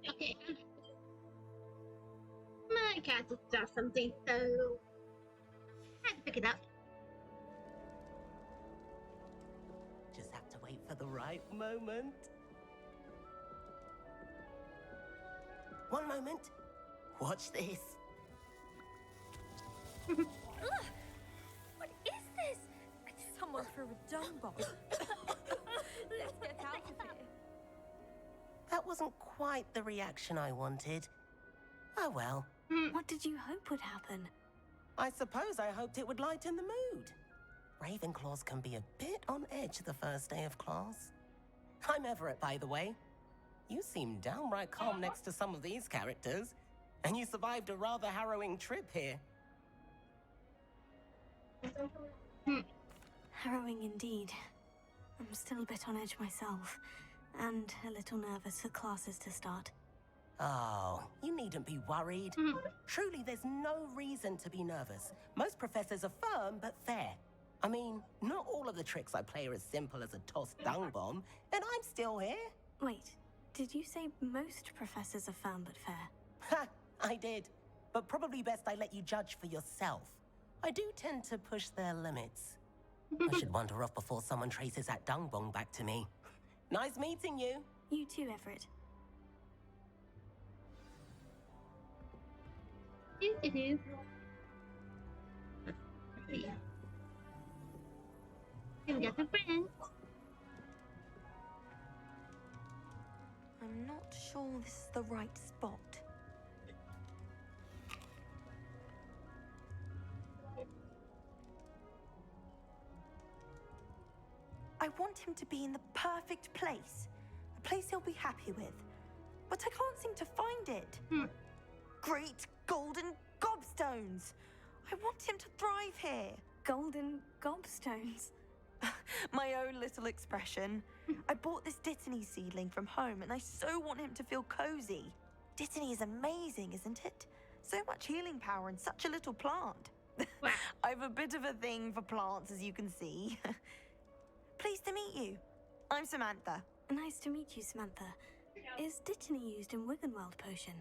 Okay. My cat just saw something, so I had to pick it up. Just have to wait for the right moment. One moment. Watch this. Ugh! What is this? Someone threw a dung bomb. Let's get out of here. That wasn't quite the reaction I wanted. Oh well. What did you hope would happen? I suppose I hoped it would lighten the mood. Ravenclaws can be a bit on edge the first day of class. I'm Everett, by the way. You seem downright calm next to some of these characters, and you survived a rather harrowing trip here. Harrowing indeed. I'm still a bit on edge myself, and a little nervous for classes to start. Oh, you needn't be worried. Truly, there's no reason to be nervous. Most professors are firm but fair. I mean, not all of the tricks I play are as simple as a tossed dung bomb, and I'm still here. Wait, did you say most professors are firm but fair? Ha, I did. But probably best I let you judge for yourself. I do tend to push their limits. I should wander off before someone traces that dung bomb back to me. Nice meeting you. You too, Everett. Do. And get a friend. I'm not sure this is the right spot. I want him to be in the perfect place. A place he'll be happy with. But I can't seem to find it. Great golden gobstones! I want him to thrive here. Golden gobstones? My own little expression. I bought this Dittany seedling from home and I so want him to feel cozy. Dittany is amazing, isn't it? So much healing power in such a little plant. Wow. I've a bit of a thing for plants, as you can see. Pleased to meet you. I'm Samantha. Nice to meet you, Samantha. Is Dittany used in Wiggenweld potion?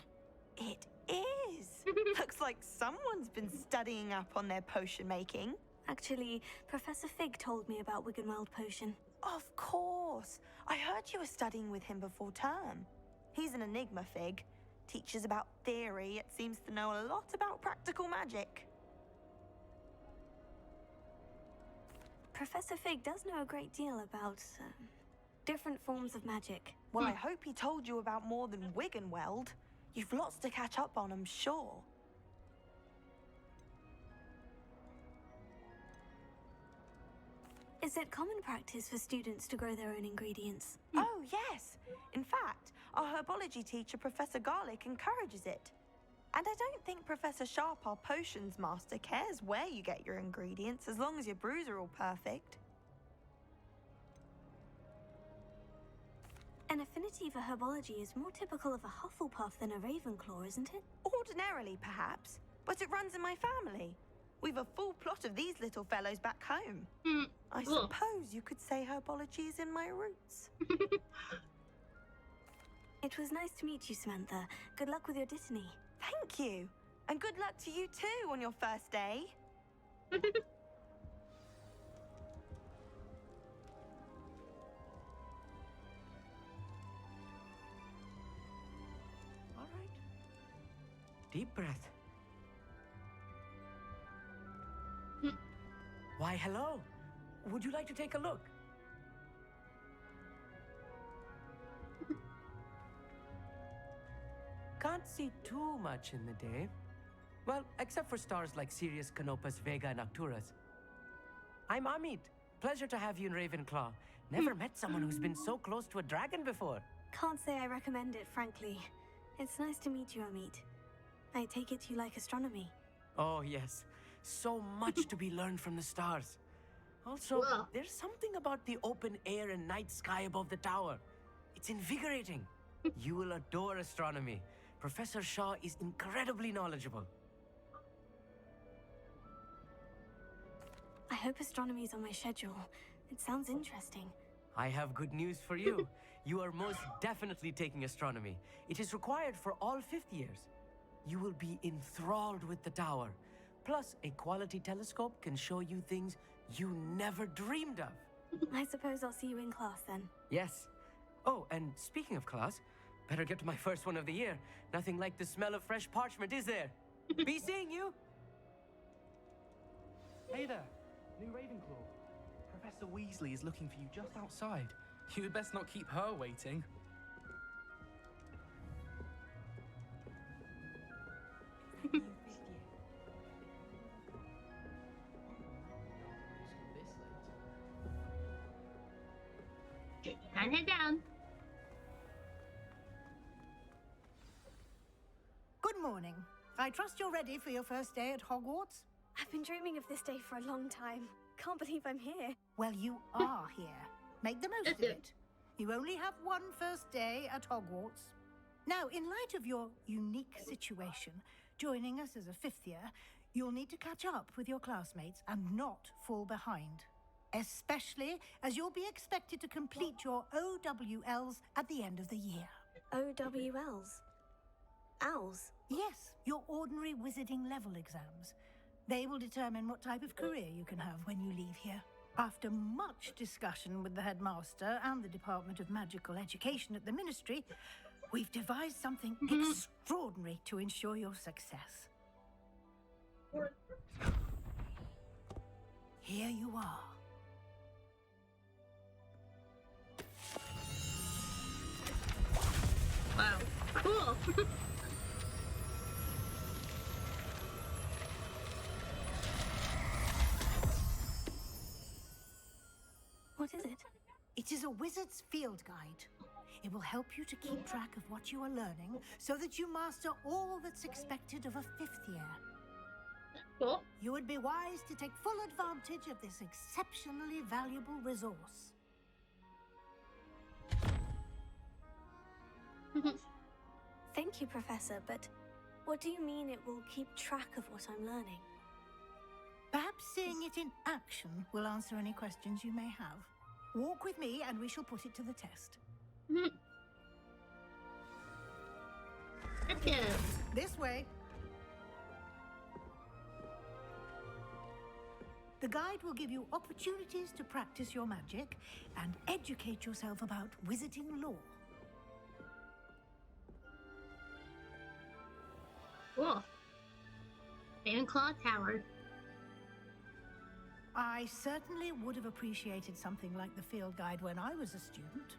It is. Looks like someone's been studying up on their potion making. Actually, Professor Fig told me about Wiggenweld potion. Of course. I heard you were studying with him before term. He's an enigma, Fig. Teaches about theory, yet seems to know a lot about practical magic. Professor Fig does know a great deal about different forms of magic. Well, I hope he told you about more than Wiggenweld. You've lots to catch up on, I'm sure. Is it common practice for students to grow their own ingredients? Oh, yes. In fact, our herbology teacher, Professor Garlick, encourages it. And I don't think Professor Sharp, our potions master, cares where you get your ingredients, as long as your brews are all perfect. An affinity for herbology is more typical of a Hufflepuff than a Ravenclaw, isn't it? Ordinarily, perhaps, but it runs in my family. We've a full plot of these little fellows back home. I suppose you could say herbology is in my roots. It was nice to meet you, Samantha. Good luck with your Dittany. Thank you. And good luck to you too on your first day. All right. Deep breath. Why, hello. Would you like to take a look? Can't see too much in the day. Well, except for stars like Sirius, Canopus, Vega, and Arcturus. I'm Amit. Pleasure to have you in Ravenclaw. Never met someone who's been so close to a dragon before. Can't say I recommend it, frankly. It's nice to meet you, Amit. I take it you like astronomy. Oh, yes. So much to be learned from the stars. Also, there's something about the open air and night sky above the tower. It's invigorating. You will adore astronomy. Professor Shaw is incredibly knowledgeable. I hope astronomy's on my schedule. It sounds interesting. I have good news for you. You are most definitely taking astronomy. It is required for all fifth years. You will be enthralled with the tower. Plus, a quality telescope can show you things you never dreamed of. I suppose I'll see you in class then. Yes. Oh, and speaking of class, better get to my first one of the year. Nothing like the smell of fresh parchment, is there? Be seeing you! Hey there, new Ravenclaw. Professor Weasley is looking for you just outside. You'd best not keep her waiting. And head down. Good morning. I trust you're ready for your first day at Hogwarts? I've been dreaming of this day for a long time. Can't believe I'm here. Well, you are here. Make the most of it. You only have one first day at Hogwarts. Now, in light of your unique situation, joining us as a fifth year, you'll need to catch up with your classmates and not fall behind. Especially as you'll be expected to complete your OWLs at the end of the year. OWLs? Owls? Yes, your ordinary wizarding level exams. They will determine what type of career you can have when you leave here. After much discussion with the headmaster and the Department of Magical Education at the Ministry, we've devised something extraordinary to ensure your success. Here you are. Wow. Cool. What is it? It is a wizard's field guide. It will help you to keep track of what you are learning so that you master all that's expected of a fifth year. Cool. You would be wise to take full advantage of this exceptionally valuable resource. Thank you, Professor, but What do you mean it will keep track of what I'm learning? Perhaps seeing it in action will answer any questions you may have. Walk with me and we shall put it to the test. Let's go. This way. The guide will give you opportunities to practice your magic and educate yourself about wizarding lore. Cool. Ravenclaw Tower. I certainly would have appreciated something like the field guide when I was a student.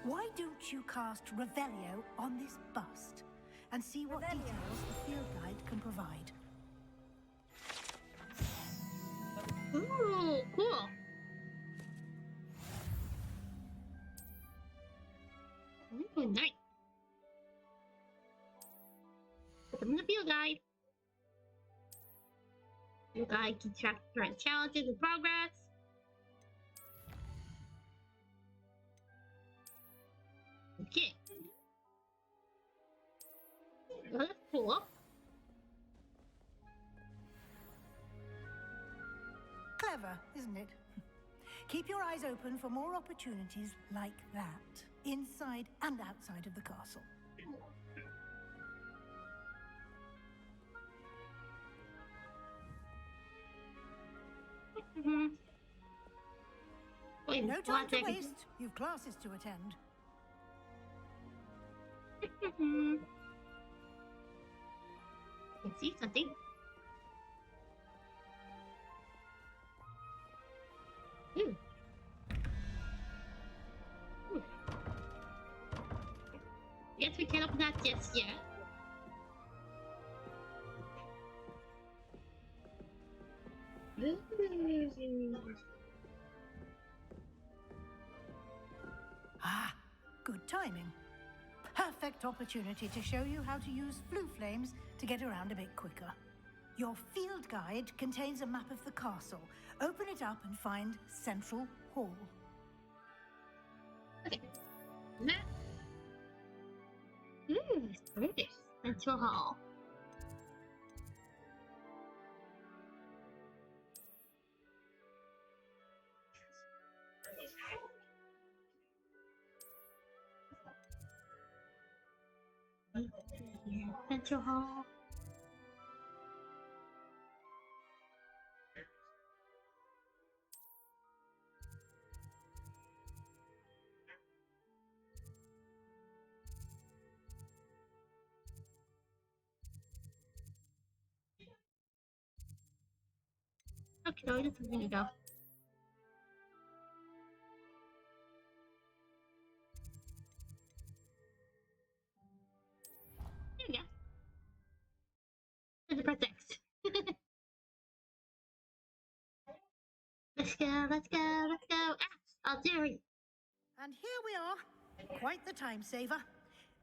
Why don't you cast Revelio on this bust and see what details the field guide can provide? Ooh, cool. Ooh, nice. Open the field guide. Field guide keeps track of current challenges and progress. Okay. Let's pull up. Clever, isn't it? Keep your eyes open for more opportunities like that, inside and outside of the castle. Wait, No time to waste. You've classes to attend. Can see something. Ooh. Ooh. Guess we can't open that just yet. Ah, good timing. Perfect opportunity to show you how to use flue flames to get around a bit quicker. Your field guide contains a map of the castle. Open it up and find Central Hall. Okay. Map. British Central Hall. Central Hall. Okay, just a minute ago. There we go. There's a press X. Let's go, let's go, let's go. Ah, auxiliary. And here we are. Quite the time saver.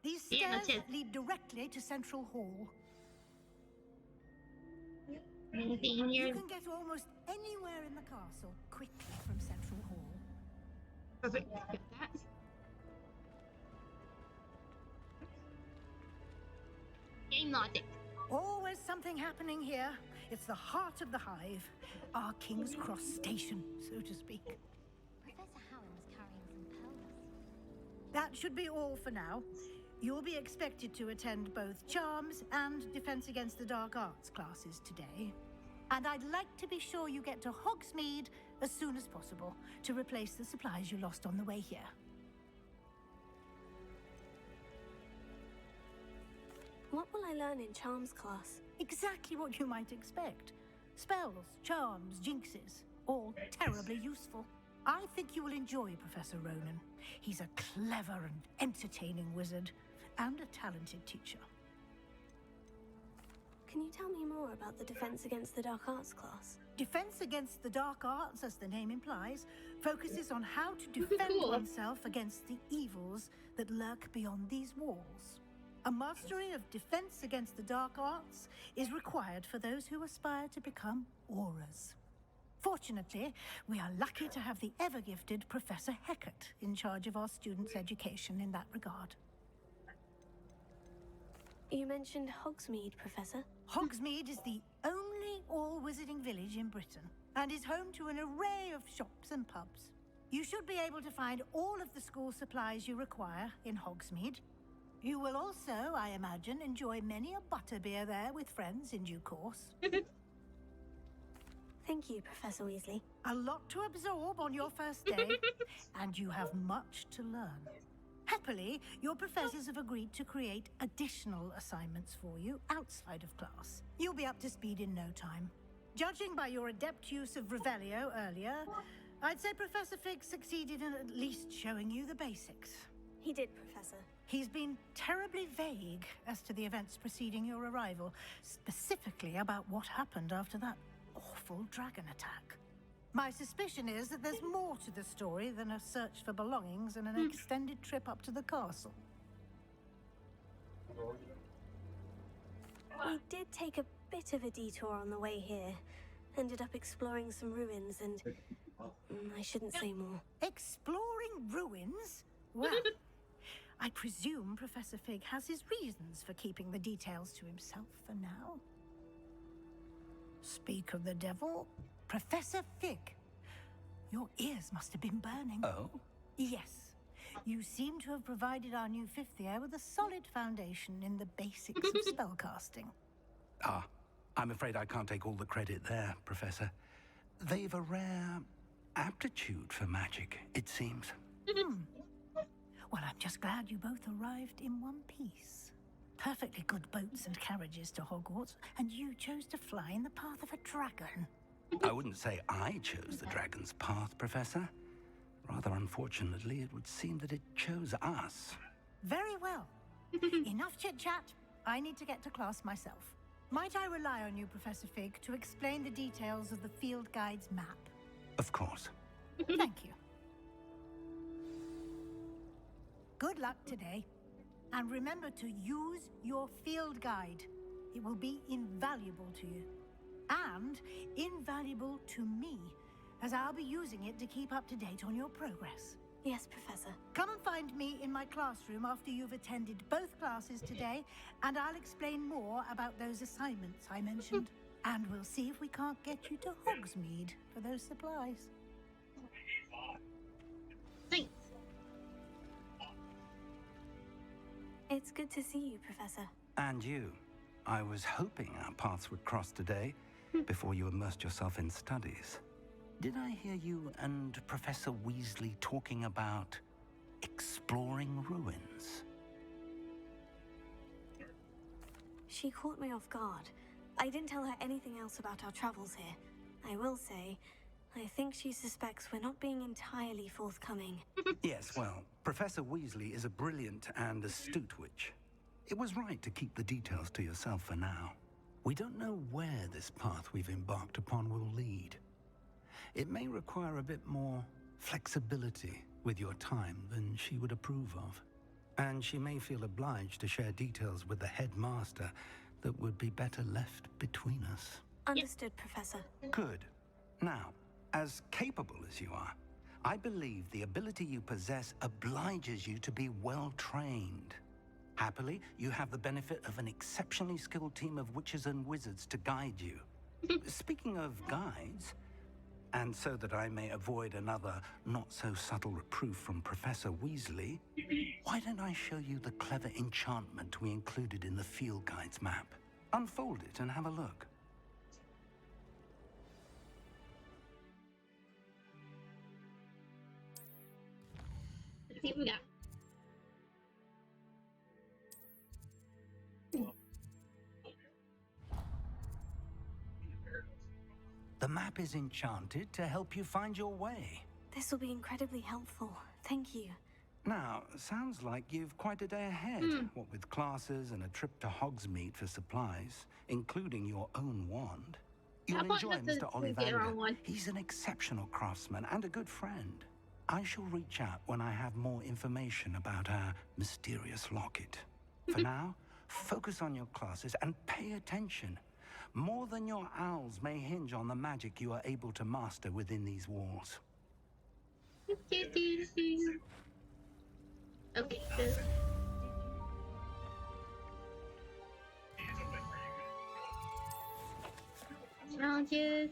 These Yeah, stairs lead directly to Central Hall. Anything in here? You can get almost anywhere in the castle quickly from Central Hall. Perfect. Got that. Game logic. Always something happening here. It's the heart of the hive. Our King's Cross station, so to speak. Professor Hallam's carrying some pearls. That should be all for now. You'll be expected to attend both Charms and Defense Against the Dark Arts classes today. And I'd like to be sure you get to Hogsmeade as soon as possible to replace the supplies you lost on the way here. What will I learn in Charms class? Exactly what you might expect. Spells, charms, jinxes, all terribly useful. I think you will enjoy Professor Ronan. He's a clever and entertaining wizard, and a talented teacher. Can you tell me more about the Defense Against the Dark Arts class? Defense Against the Dark Arts, as the name implies, focuses on how to defend oneself against the evils that lurk beyond these walls. A mastery of Defense Against the Dark Arts is required for those who aspire to become auras. Fortunately, we are lucky to have the ever-gifted Professor Hecat in charge of our students' education in that regard. You mentioned Hogsmeade, Professor. Hogsmeade is the only all-wizarding village in Britain and is home to an array of shops and pubs. You should be able to find all of the school supplies you require in Hogsmeade. You will also, I imagine, enjoy many a butterbeer there with friends in due course. Thank you, Professor Weasley. A lot to absorb on your first day, and you have much to learn. Happily, your professors have agreed to create additional assignments for you outside of class. You'll be up to speed in no time. Judging by your adept use of Revelio earlier, I'd say Professor Fig succeeded in at least showing you the basics. He did, Professor. He's been terribly vague as to the events preceding your arrival, specifically about what happened after that awful dragon attack. My suspicion is that there's more to the story than a search for belongings and an extended trip up to the castle. We did take a bit of a detour on the way here. Ended up exploring some ruins and... I shouldn't say more. Exploring ruins? Well, I presume Professor Fig has his reasons for keeping the details to himself for now. Speak of the devil, Professor Fig. Your ears must have been burning. Oh? Yes. You seem to have provided our new fifth year with a solid foundation in the basics of spellcasting. Ah, I'm afraid I can't take all the credit there, Professor. They've a rare aptitude for magic, it seems. Well, I'm just glad you both arrived in one piece. Perfectly good boats and carriages to Hogwarts, and you chose to fly in the path of a dragon. I wouldn't say I chose the dragon's path, Professor. Rather unfortunately, it would seem that it chose us. Very well. Enough chit-chat. I need to get to class myself. Might I rely on you, Professor Fig, to explain the details of the field guide's map? Of course. Thank you. Good luck today. And remember to use your field guide. It will be invaluable to you. And invaluable to me, as I'll be using it to keep up to date on your progress. Yes, Professor. Come and find me in my classroom after you've attended both classes today, and I'll explain more about those assignments I mentioned. And we'll see if we can't get you to Hogsmeade for those supplies. Thanks. It's good to see you, Professor. And you. I was hoping our paths would cross today, before you immersed yourself in studies. Did I hear you and Professor Weasley talking about exploring ruins? She caught me off guard. I didn't tell her anything else about our travels here. I will say, I think she suspects we're not being entirely forthcoming. Yes, well, Professor Weasley is a brilliant and astute witch. It was right to keep the details to yourself for now. We don't know where this path we've embarked upon will lead. It may require a bit more flexibility with your time than she would approve of. And she may feel obliged to share details with the headmaster that would be better left between us. Understood, Professor. Good. Now, as capable as you are, I believe the ability you possess obliges you to be well trained. Happily, you have the benefit of an exceptionally skilled team of witches and wizards to guide you. Speaking of guides, and so that I may avoid another not-so-subtle reproof from Professor Weasley, why don't I show you the clever enchantment we included in the field guide's map? Unfold it and have a look. Let's see what we got. The map is enchanted to help you find your way. This will be incredibly helpful. Thank you. Now, sounds like you've quite a day ahead, what with classes and a trip to Hogsmeade for supplies, including your own wand. You'll enjoy Mr. Ollivander. He's an exceptional craftsman and a good friend. I shall reach out when I have more information about our mysterious locket. For now, focus on your classes and pay attention. More than your owls may hinge on the magic you are able to master within these walls. Okay, so... Challenges.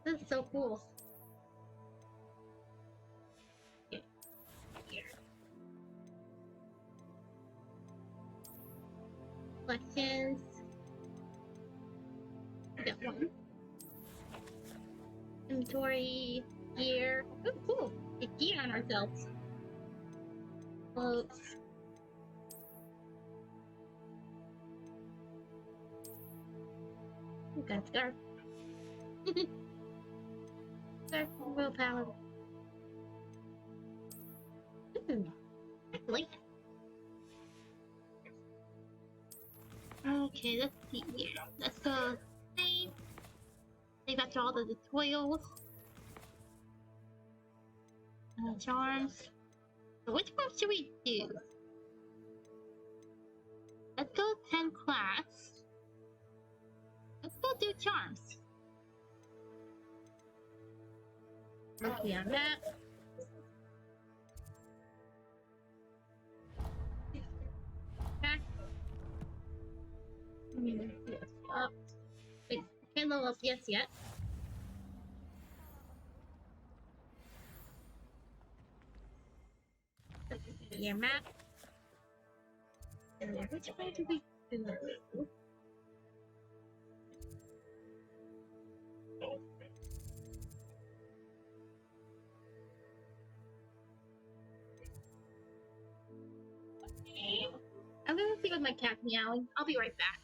This is so cool. Questions. Got one. Inventory, gear. Oh, cool. Get gear on ourselves. Clothes. We got scarf. Scarf, willpower. Ooh, I like it. Okay, let's see here. Let's go save. Save after all the tutorials. Charms. So which one should we do? Let's go 10 class. Let's go do charms. Okay, on that. Back. Yes, up. Wait, can't level up yes yet. Your map. Which way do we do? I'm gonna see with my cat meowing. I'll be right back.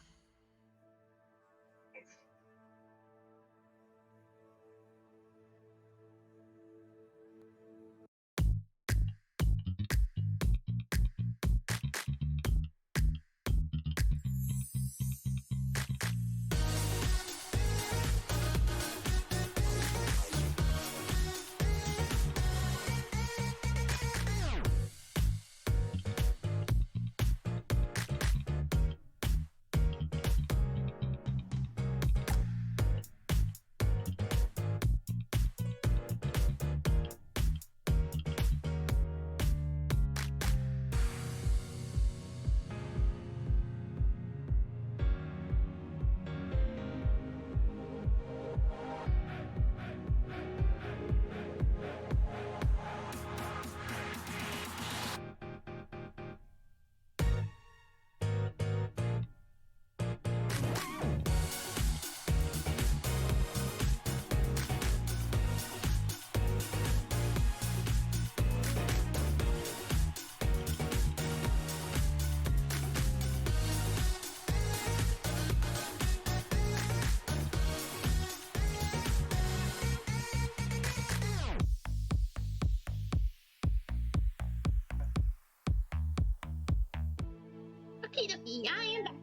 Okie dokie, I am back.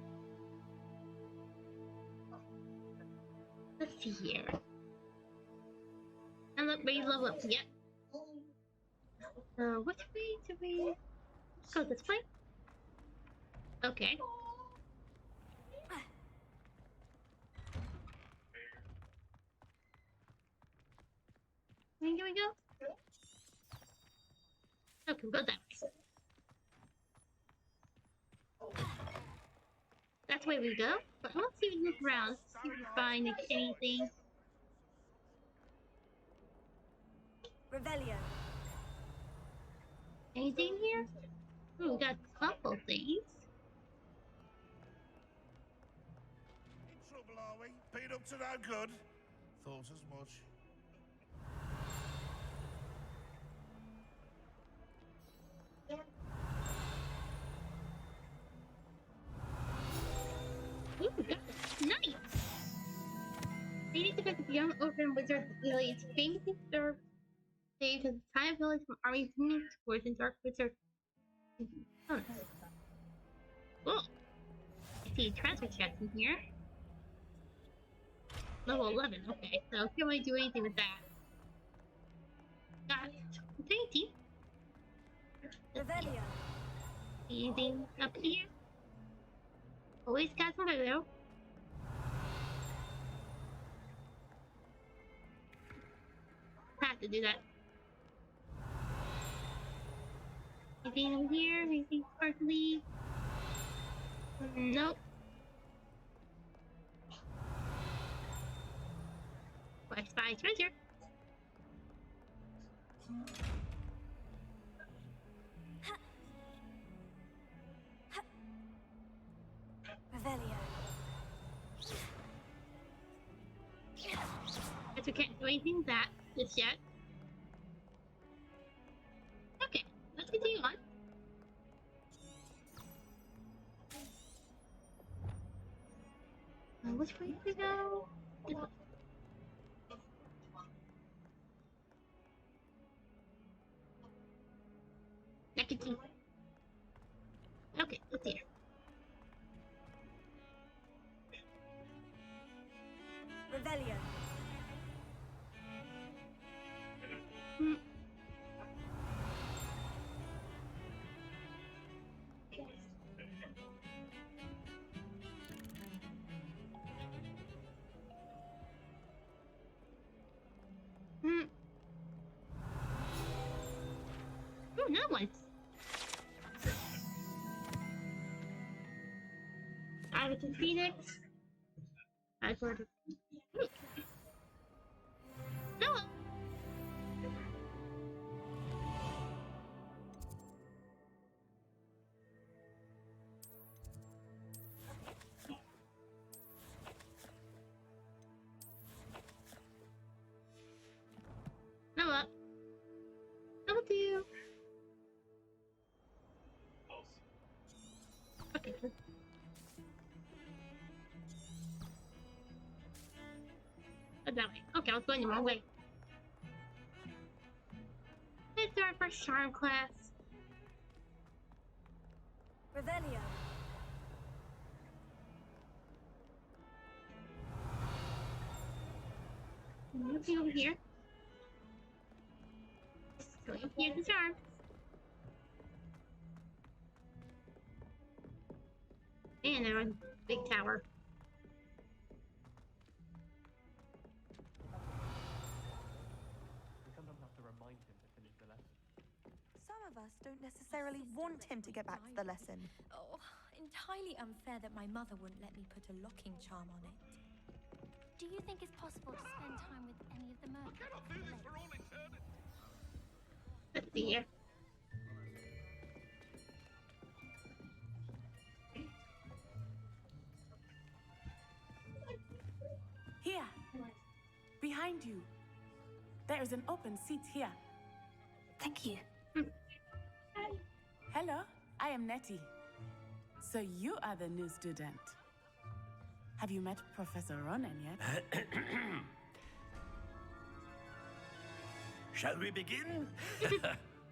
Let's see here. I'm not ready to level up yet. Which way do we go? This way? Okay. Where do we go? Okay, we'll go that way. That's where we go. But let's see if we look around. See if we find anything. Revelio. Anything here? Ooh, we got a couple things. In trouble, are we? Been up to no good? Thought as much. Ooh, that's nice! We need to get the young orphan wizard village famously served saved his entire village from army towards and dark wizard. Oh. Cool. I see a transfer chest in here. Level 11, okay. So can't really do anything with that. Got it. Thank you. Revelio. Anything up here? Always got something though. Have to do that. Anything over here? Anything sparkly? Nope. Where's my treasure? Revelio. Guess we can't do anything that just yet. Okay, let's continue on. Which way to go? I can see. Okay, let's see. Revelio. Oh, no one. I was a phoenix. I heard it. Hello. Hello. Hello to you. Okay. That way. Okay, I was going the wrong way. It's our first charm class. Revelio. Nothing over here. Going up here to charm. And they're on big tower. We sometimes have to remind him to finish the lesson. Some of us don't necessarily want him to get back to the lesson. Oh, entirely unfair that my mother wouldn't let me put a locking charm on it. Do you think it's possible to spend time with any of the mermaids? I cannot do this for all eternity. Let's see here. Here, behind you. There is an open seat here. Thank you. Hello, I am Nettie. So you are the new student. Have you met Professor Ronan yet? Shall we begin?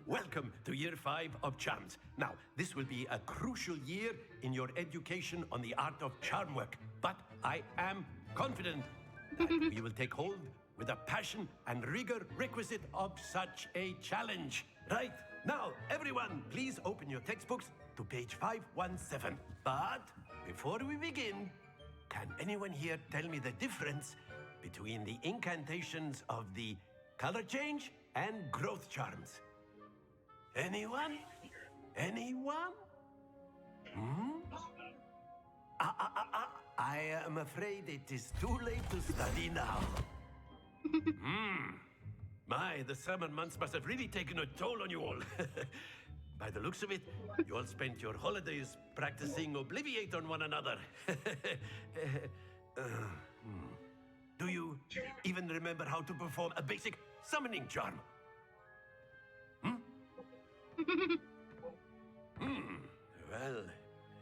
Welcome to Year 5 of Charms. Now, this will be a crucial year in your education on the art of charm work, but I am confident that we will take hold with the passion and rigor requisite of such a challenge. Right, now, everyone, please open your textbooks to page 517. But before we begin, can anyone here tell me the difference between the incantations of the color change and growth charms? Anyone? Anyone? I am afraid it is too late to study now. My, the summer months must have really taken a toll on you all. By the looks of it, you all spent your holidays practicing Obliviate on one another. Do you even remember how to perform a basic summoning charm? Well,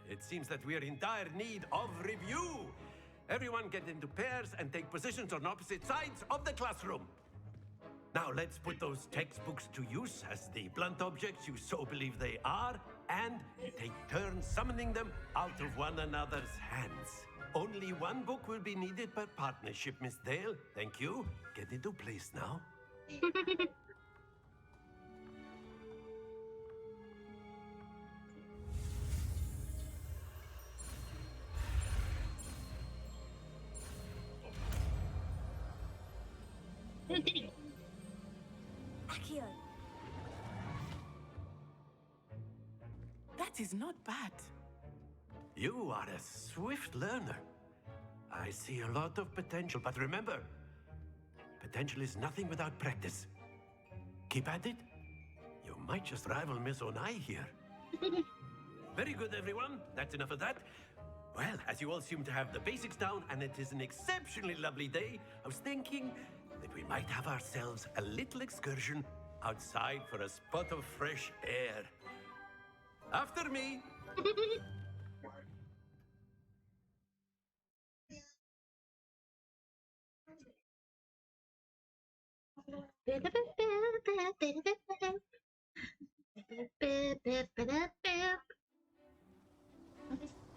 it seems that we are in dire need of review. Everyone get into pairs and take positions on opposite sides of the classroom. Now let's put those textbooks to use as the blunt objects you so believe they are, and take turns summoning them out of one another's hands. Only one book will be needed per partnership, Miss Dale. Thank you. Get into place now. That is not bad. You are a swift learner. I see a lot of potential, but remember, potential is nothing without practice. Keep at it. You might just rival Miss Onai here. Very good, everyone. That's enough of that. Well, as you all seem to have the basics down, and it is an exceptionally lovely day, I was thinking that we might have ourselves a little excursion outside for a spot of fresh air. After me.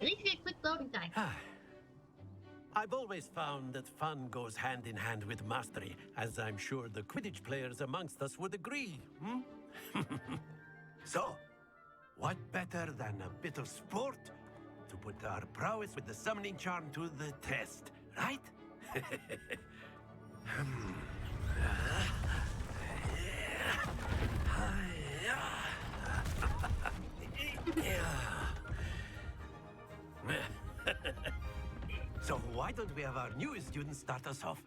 At least get quick loading time. I've always found that fun goes hand in hand with mastery, as I'm sure the Quidditch players amongst us would agree. So, what better than a bit of sport to put our prowess with the summoning charm to the test, right? So why don't we have our newest student start us off?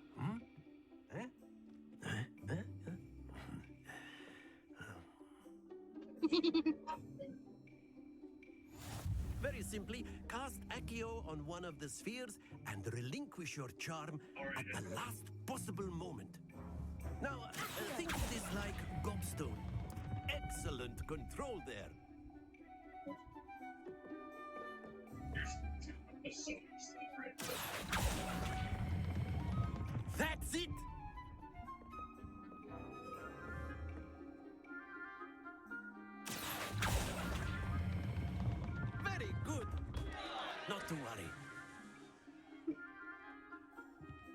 Very simply, cast Accio on one of the spheres and relinquish your charm at the last possible moment. Now, think of this like gobstone. Excellent control there. That's it! Very good. Not to worry.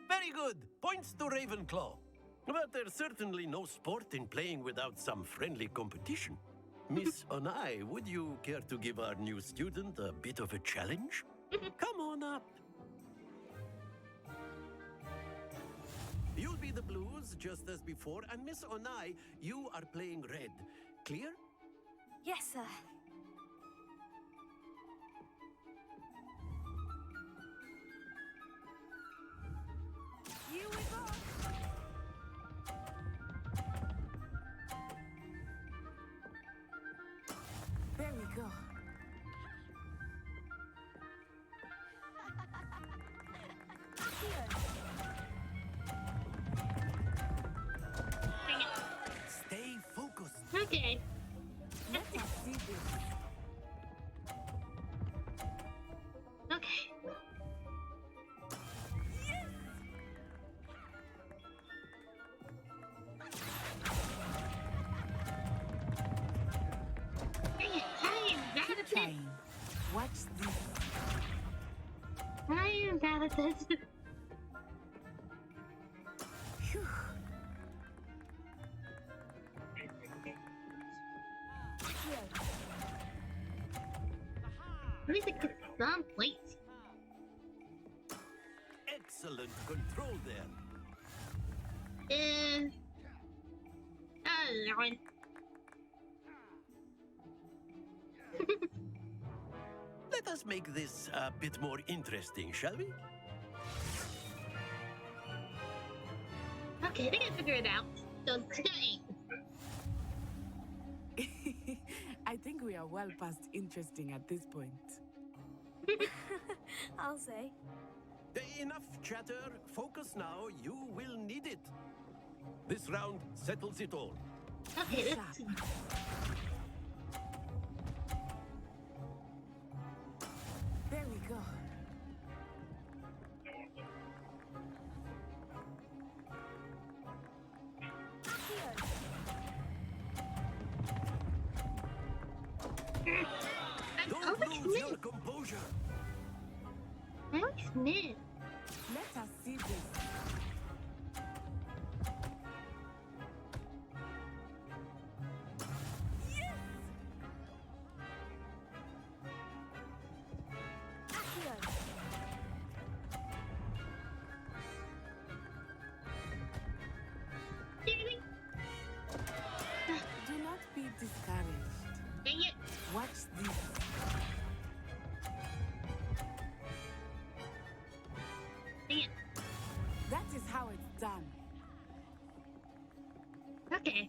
Very good. Points to Ravenclaw. But there's certainly no sport in playing without some friendly competition. Miss Onai, would you care to give our new student a bit of a challenge? Come on up. You'll be the blues, just as before, and Miss Onai, you are playing red. Clear? Yes, sir. Here we go. There we go. Stay focused. Okay. Let us see this. Okay. Keep trying. Watch this. I am bad at this. Phew. At least I get some plates. Excellent control there. Lord. Let us make this a bit more interesting, shall we? Okay, I think I figured it out. So today. I think we are well past interesting at this point. I'll say. Enough chatter. Focus now. You will need it. This round settles it all. Okay, let's see. There we go. Don't lose your composure. I always miss. Let us see this. Do not be discouraged. Dang it. Watch this. Okay.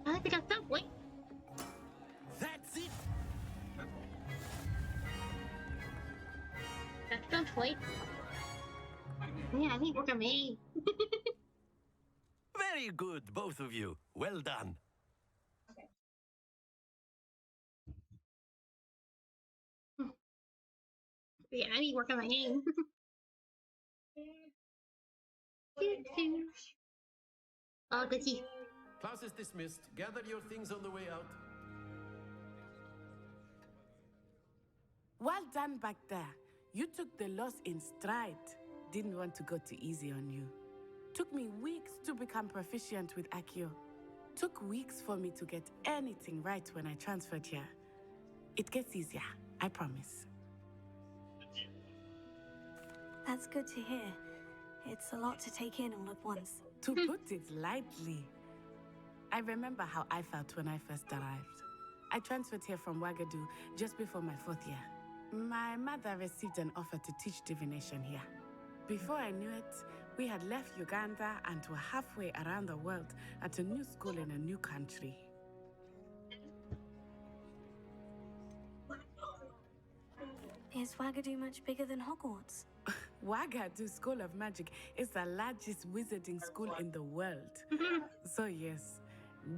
I think I got subway. That's it. That's subway. Yeah, I think we're me. Very good, both of you. Well done. Yeah, I need to work on my aim. Oh, good tea. Class is dismissed. Gather your things on the way out. Well done back there. You took the loss in stride. Didn't want to go too easy on you. Took me weeks to become proficient with Accio. Took weeks for me to get anything right when I transferred here. It gets easier, I promise. That's good to hear. It's a lot to take in all at once. To put it lightly, I remember how I felt when I first arrived. I transferred here from Wagadu just before my 4th year. My mother received an offer to teach divination here. Before I knew it, we had left Uganda and were halfway around the world at a new school in a new country. Is Wagadu much bigger than Hogwarts? Wagadu School of Magic is the largest wizarding school in the world. So yes,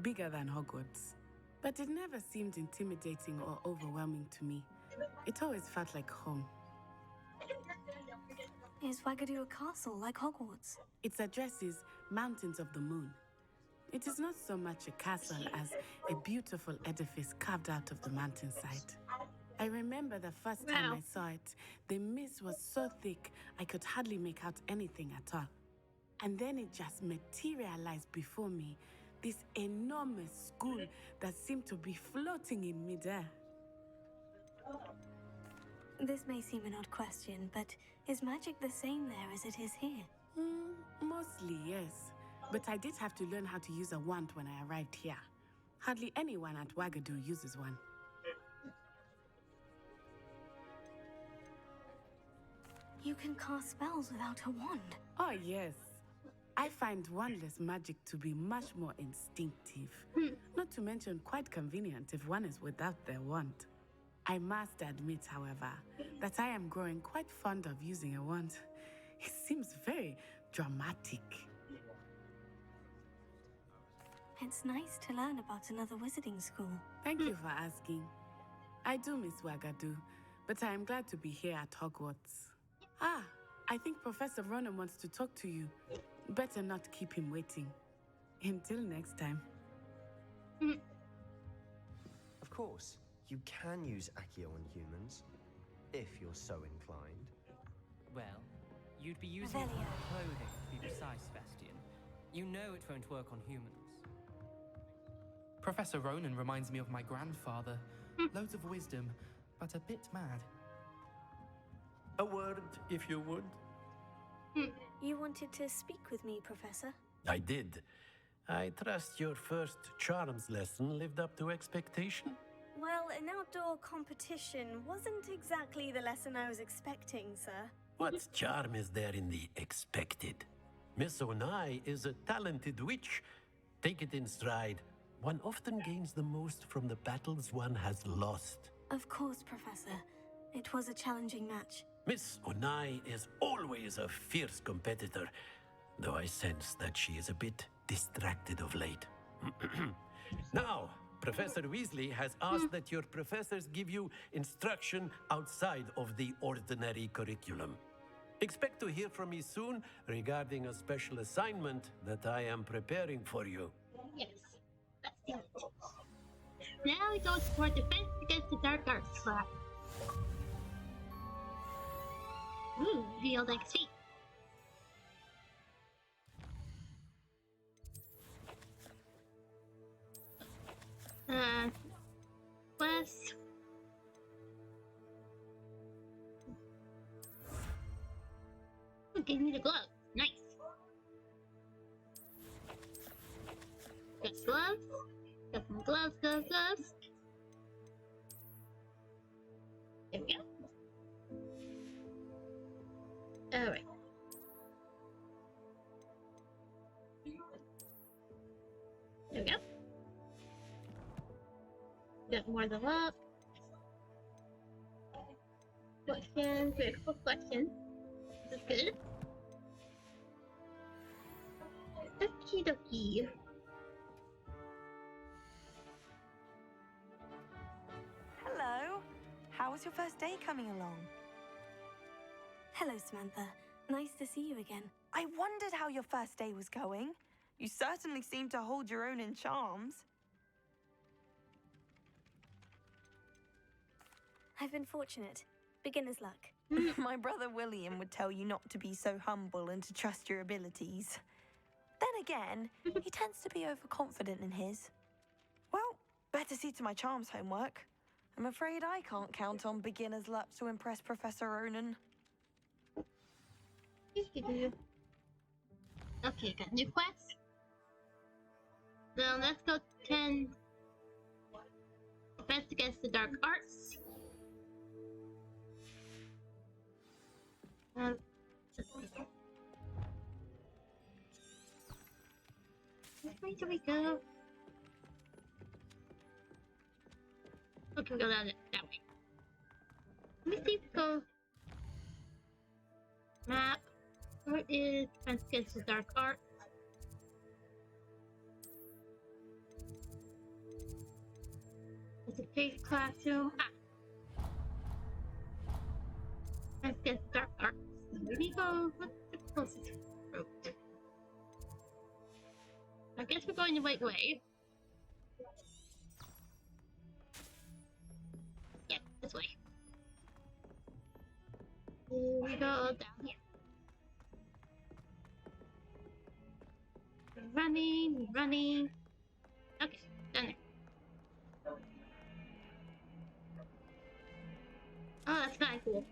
bigger than Hogwarts. But it never seemed intimidating or overwhelming to me. It always felt like home. Is Wagadu a castle like Hogwarts? Its address is Mountains of the Moon. It is not so much a castle as a beautiful edifice carved out of the mountainside. I remember the first time I saw it, the mist was so thick I could hardly make out anything at all. And then it just materialized before me, this enormous school that seemed to be floating in midair. This may seem an odd question, but is magic the same there as it is here? Mostly, yes. But I did have to learn how to use a wand when I arrived here. Hardly anyone at Wagadu uses one. You can cast spells without a wand. Oh, yes. I find wandless magic to be much more instinctive. Not to mention quite convenient if one is without their wand. I must admit, however, that I am growing quite fond of using a wand. It seems very dramatic. It's nice to learn about another wizarding school. Thank you for asking. I do miss Wagadu, but I am glad to be here at Hogwarts. Ah, I think Professor Ronan wants to talk to you. Better not keep him waiting. Until next time. Of course, you can use Accio on humans, if you're so inclined. Well, you'd be using it on clothing, to be precise, Sebastian. You know it won't work on humans. Professor Ronan reminds me of my grandfather. Loads of wisdom, but a bit mad. A word, if you would. You wanted to speak with me, Professor? I did. I trust your first charms lesson lived up to expectation? Well, an outdoor competition wasn't exactly the lesson I was expecting, sir. What charm is there in the expected? Miss Onai is a talented witch. Take it in stride. One often gains the most from the battles one has lost. Of course, Professor. It was a challenging match. Miss Onai is always a fierce competitor, though I sense that she is a bit distracted of late. Now, Professor Weasley has asked that your professors give you instruction outside of the ordinary curriculum. Expect to hear from me soon regarding a special assignment that I am preparing for you. Yes, let's do it. Now we go for defense against the dark arts class. Ooh, healed XP. Quest. Ooh, gave me the glove. Nice. Got gloves. Got some gloves, gloves. There we go. Alright. There we go. Got more than up. Questions, critical questions. This is good. Okie dokie. Hello. How was your first day coming along? Hello, Samantha. Nice to see you again. I wondered how your first day was going. You certainly seem to hold your own in charms. I've been fortunate. Beginner's luck. My brother William would tell you not to be so humble and to trust your abilities. Then again, he tends to be overconfident in his. Well, better see to my charms homework. I'm afraid I can't count on beginner's luck to impress Professor Ronan. Okay, got new quest. So let's go 10 defense against the dark arts. Which way do we go? Okay, we go that way. Let me see if we go map. Where is defense against the dark arts? It's a big classroom. Defense against the dark arts. Where do you go? What's the closest route? I guess we're going the right way. Yeah, this way. Here we go down here. Running, running. Okay, done it. Oh, that's kind of cool.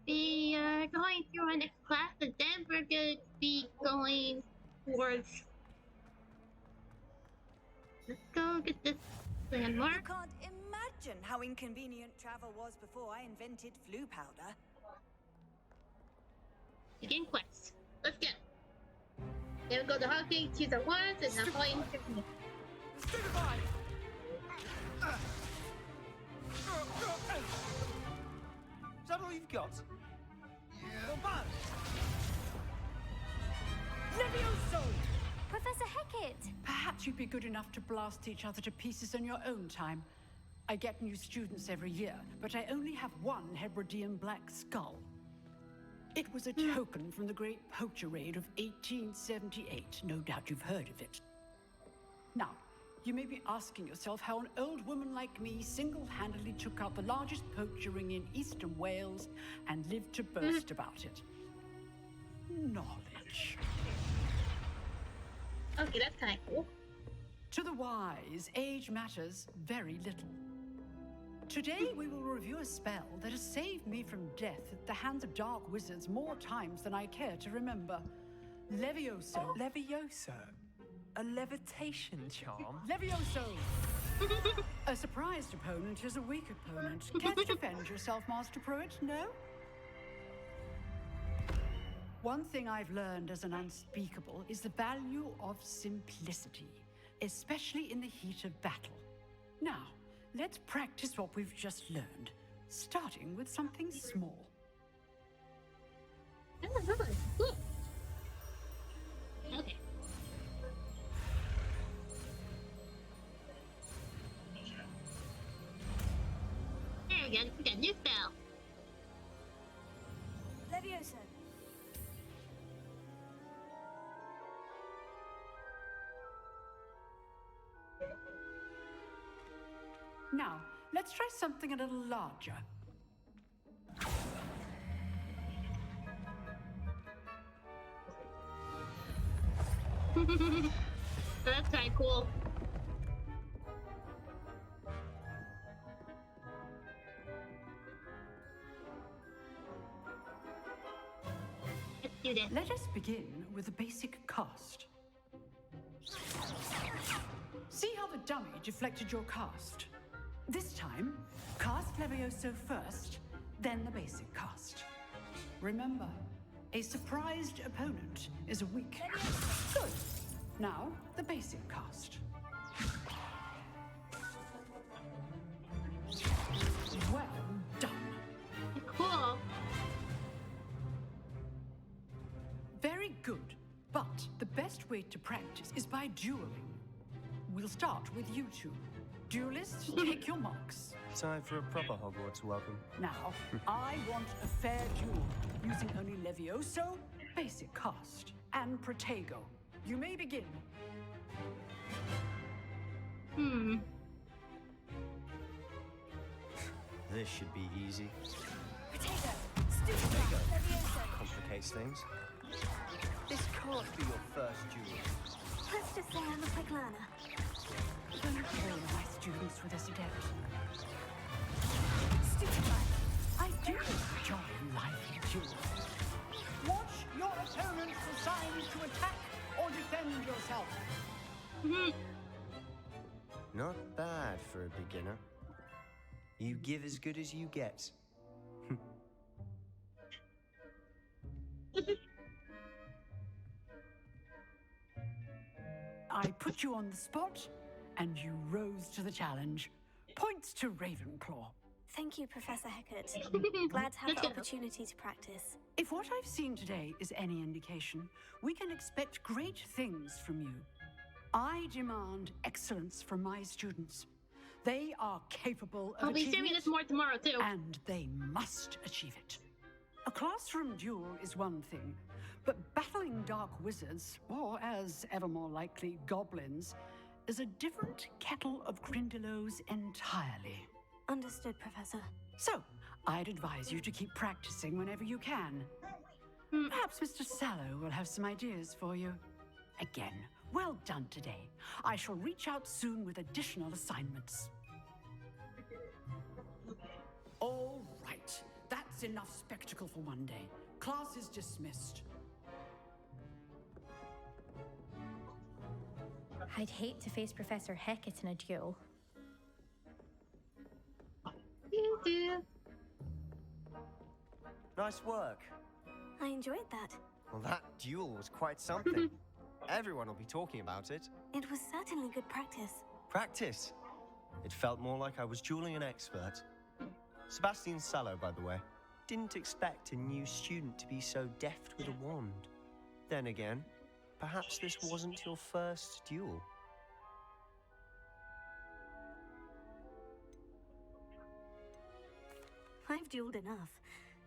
We are going through our next class, and then we're going to be going towards. Let's go get this landmark. You can't imagine how inconvenient travel was before I invented flu powder. Begin quest. Let's go. Then we go to Hockey, choose our ones, and then play interview. Is that all you've got? Yeah. Levioso! Professor Hecat! Perhaps you'd be good enough to blast each other to pieces in your own time. I get new students every year, but I only have one Hebridean black skull. It was a token from the Great Poacher Raid of 1878. No doubt you've heard of it. Now, you may be asking yourself how an old woman like me single-handedly took out the largest poacher ring in eastern Wales and lived to boast about it. Knowledge. Okay, that's kind of cool. To the wise, age matters very little. Today, we will review a spell that has saved me from death at the hands of dark wizards more times than I care to remember. Levioso. Levioso? A levitation charm? Levioso! A surprised opponent is a weak opponent. Care to defend yourself, Master Pruitt? No? One thing I've learned as an unspeakable is the value of simplicity, especially in the heat of battle. Now, let's practice what we've just learned, starting with something small. Okay. There we go. We got a new spell. Levioso. Now, let's try something a little larger. That's kind of cool. Let's do this. Let us begin with a basic cast. the dummy deflected your cast. This time, cast Levioso first, then the basic cast. Remember, a surprised opponent is a weak. Good. Now, the basic cast. Well done. Cool. Very good. But the best way to practice is by dueling. We'll start with you two. Duelists, take your marks. Time for a proper Hogwarts welcome. Now, I want a fair duel, using only Levioso, basic cast, and Protego. You may begin. This should be easy. Protego, stupid Levioso. Complicates things. This can't be your first duel. Let's just say I'm a quick learner. Don't all my students with this adept. Stupid life. I do enjoy lively duels. Watch your opponent's assigned to attack or defend yourself. Not bad for a beginner. You give as good as you get. I put you on the spot, and you rose to the challenge. Points to Ravenclaw. Thank you, Professor Hecat. Glad to have the opportunity to practice. If what I've seen today is any indication, we can expect great things from you. I demand excellence from my students. They are capable of I'll be achieving doing it, this more tomorrow, too. and they must achieve it. A classroom duel is one thing, but battling dark wizards, or as ever more likely, goblins, is a different kettle of grindylows entirely. Understood, Professor. So, I'd advise you to keep practicing whenever you can. Perhaps Mr. Sallow will have some ideas for you. Again, well done today. I shall reach out soon with additional assignments. All right. That's enough spectacle for one day. Class is dismissed. I'd hate to face Professor Hecat in a duel. Nice work. I enjoyed that. Well, that duel was quite something. Everyone will be talking about it. It was certainly good practice. Practice. It felt more like I was dueling an expert. Sebastian Sallow, by the way. Didn't expect a new student to be so deft with a wand. Then again, perhaps this wasn't your first duel. I've dueled enough.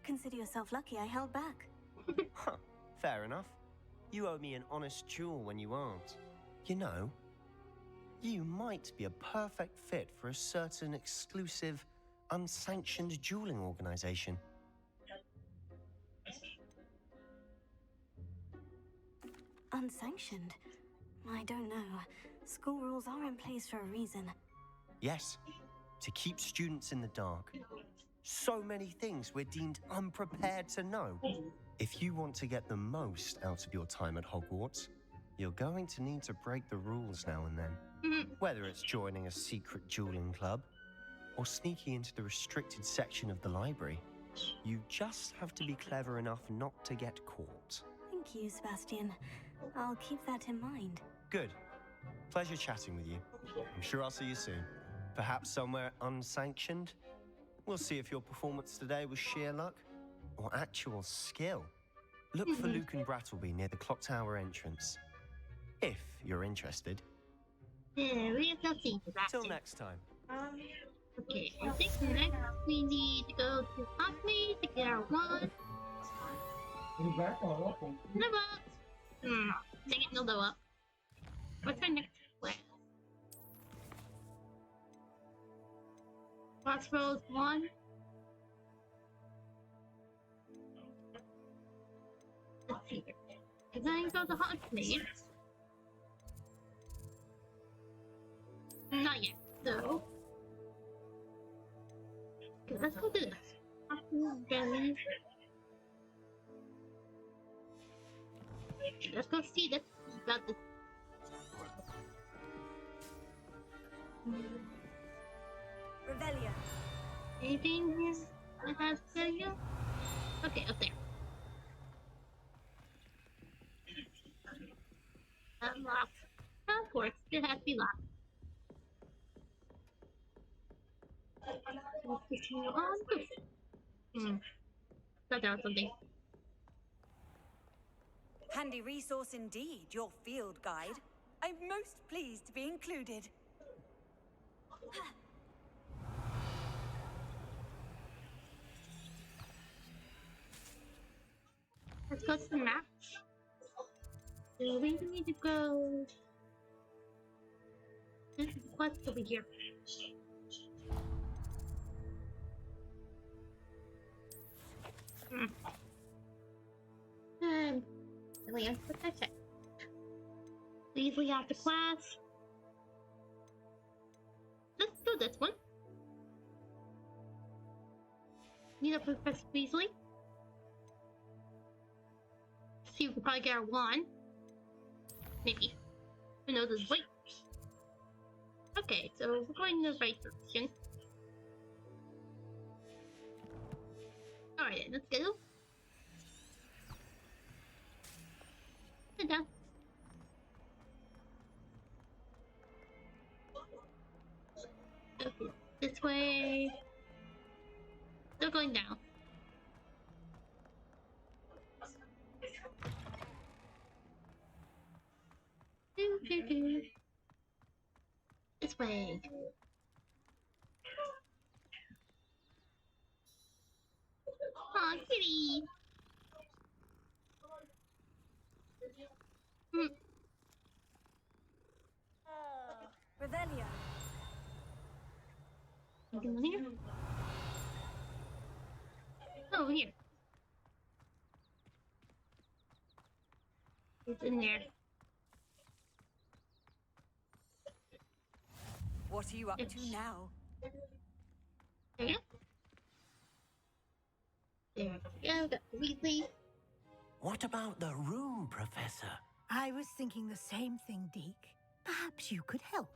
Consider yourself lucky I held back. Huh, fair enough. You owe me an honest duel when you aren't. You know, you might be a perfect fit for a certain exclusive, unsanctioned dueling organization. Unsanctioned? I don't know. School rules are in place for a reason. Yes, to keep students in the dark. So many things we're deemed unprepared to know. If you want to get the most out of your time at Hogwarts, you're going to need to break the rules now and then. Whether it's joining a secret dueling club or sneaking into the restricted section of the library, you just have to be clever enough not to get caught. Thank you, Sebastian. I'll keep that in mind. Good. Pleasure chatting with you. I'm sure I'll see you soon. Perhaps somewhere unsanctioned? We'll see if your performance today was sheer luck or actual skill. Look for Luke and Brattleby near the clock tower entrance. If you're interested. Yeah, we shall see. Till next time. Okay, I think next we need to go to Hockney to get our wand. No box. Dang it, no blow up. What's our next class? Crossroads 1. Let's see here. And then go to Hogsmeade. Not yet, so. Okay, let's go do this. Hogsmeade. Let's go see this. Got this. Revelia. Anything here that has Revelia? Okay, up there. Unlocked. Of course, it has to be locked. Continue on. Thought that was something. Handy resource indeed, your field guide. I'm most pleased to be included. Let's go to the map. So we need to go. What's over here? Land protection. Weasley after class. Let's do this one. Meet up with Professor Weasley. See, we can probably get our wand. Maybe. Who knows this way? Okay, so we're going in the right direction. Alright, let's go. Sit down. Okay, this way. They're going down. This way. Aw, kitty. Revelia. Anything in here? Oh, here. It's in there. What are you up to now? There you go. There we go. Got Weasley. What about the room, Professor? I was thinking the same thing, Deke. Perhaps you could help.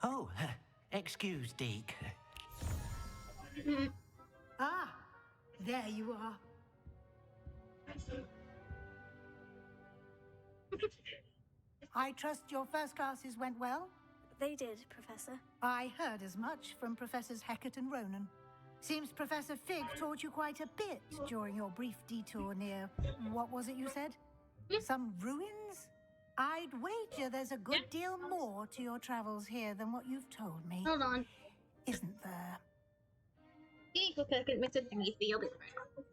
Oh, excuse, Deke. Ah, there you are. I trust your first classes went well? They did, Professor. I heard as much from Professors Hecat and Ronan. Seems Professor Fig taught you quite a bit during your brief detour near... what was it you said? Some ruins? I'd wager there's a good deal more to your travels here than what you've told me. Hold on. Isn't there? You go cook it, mix it, and Weasley. I'll be right back.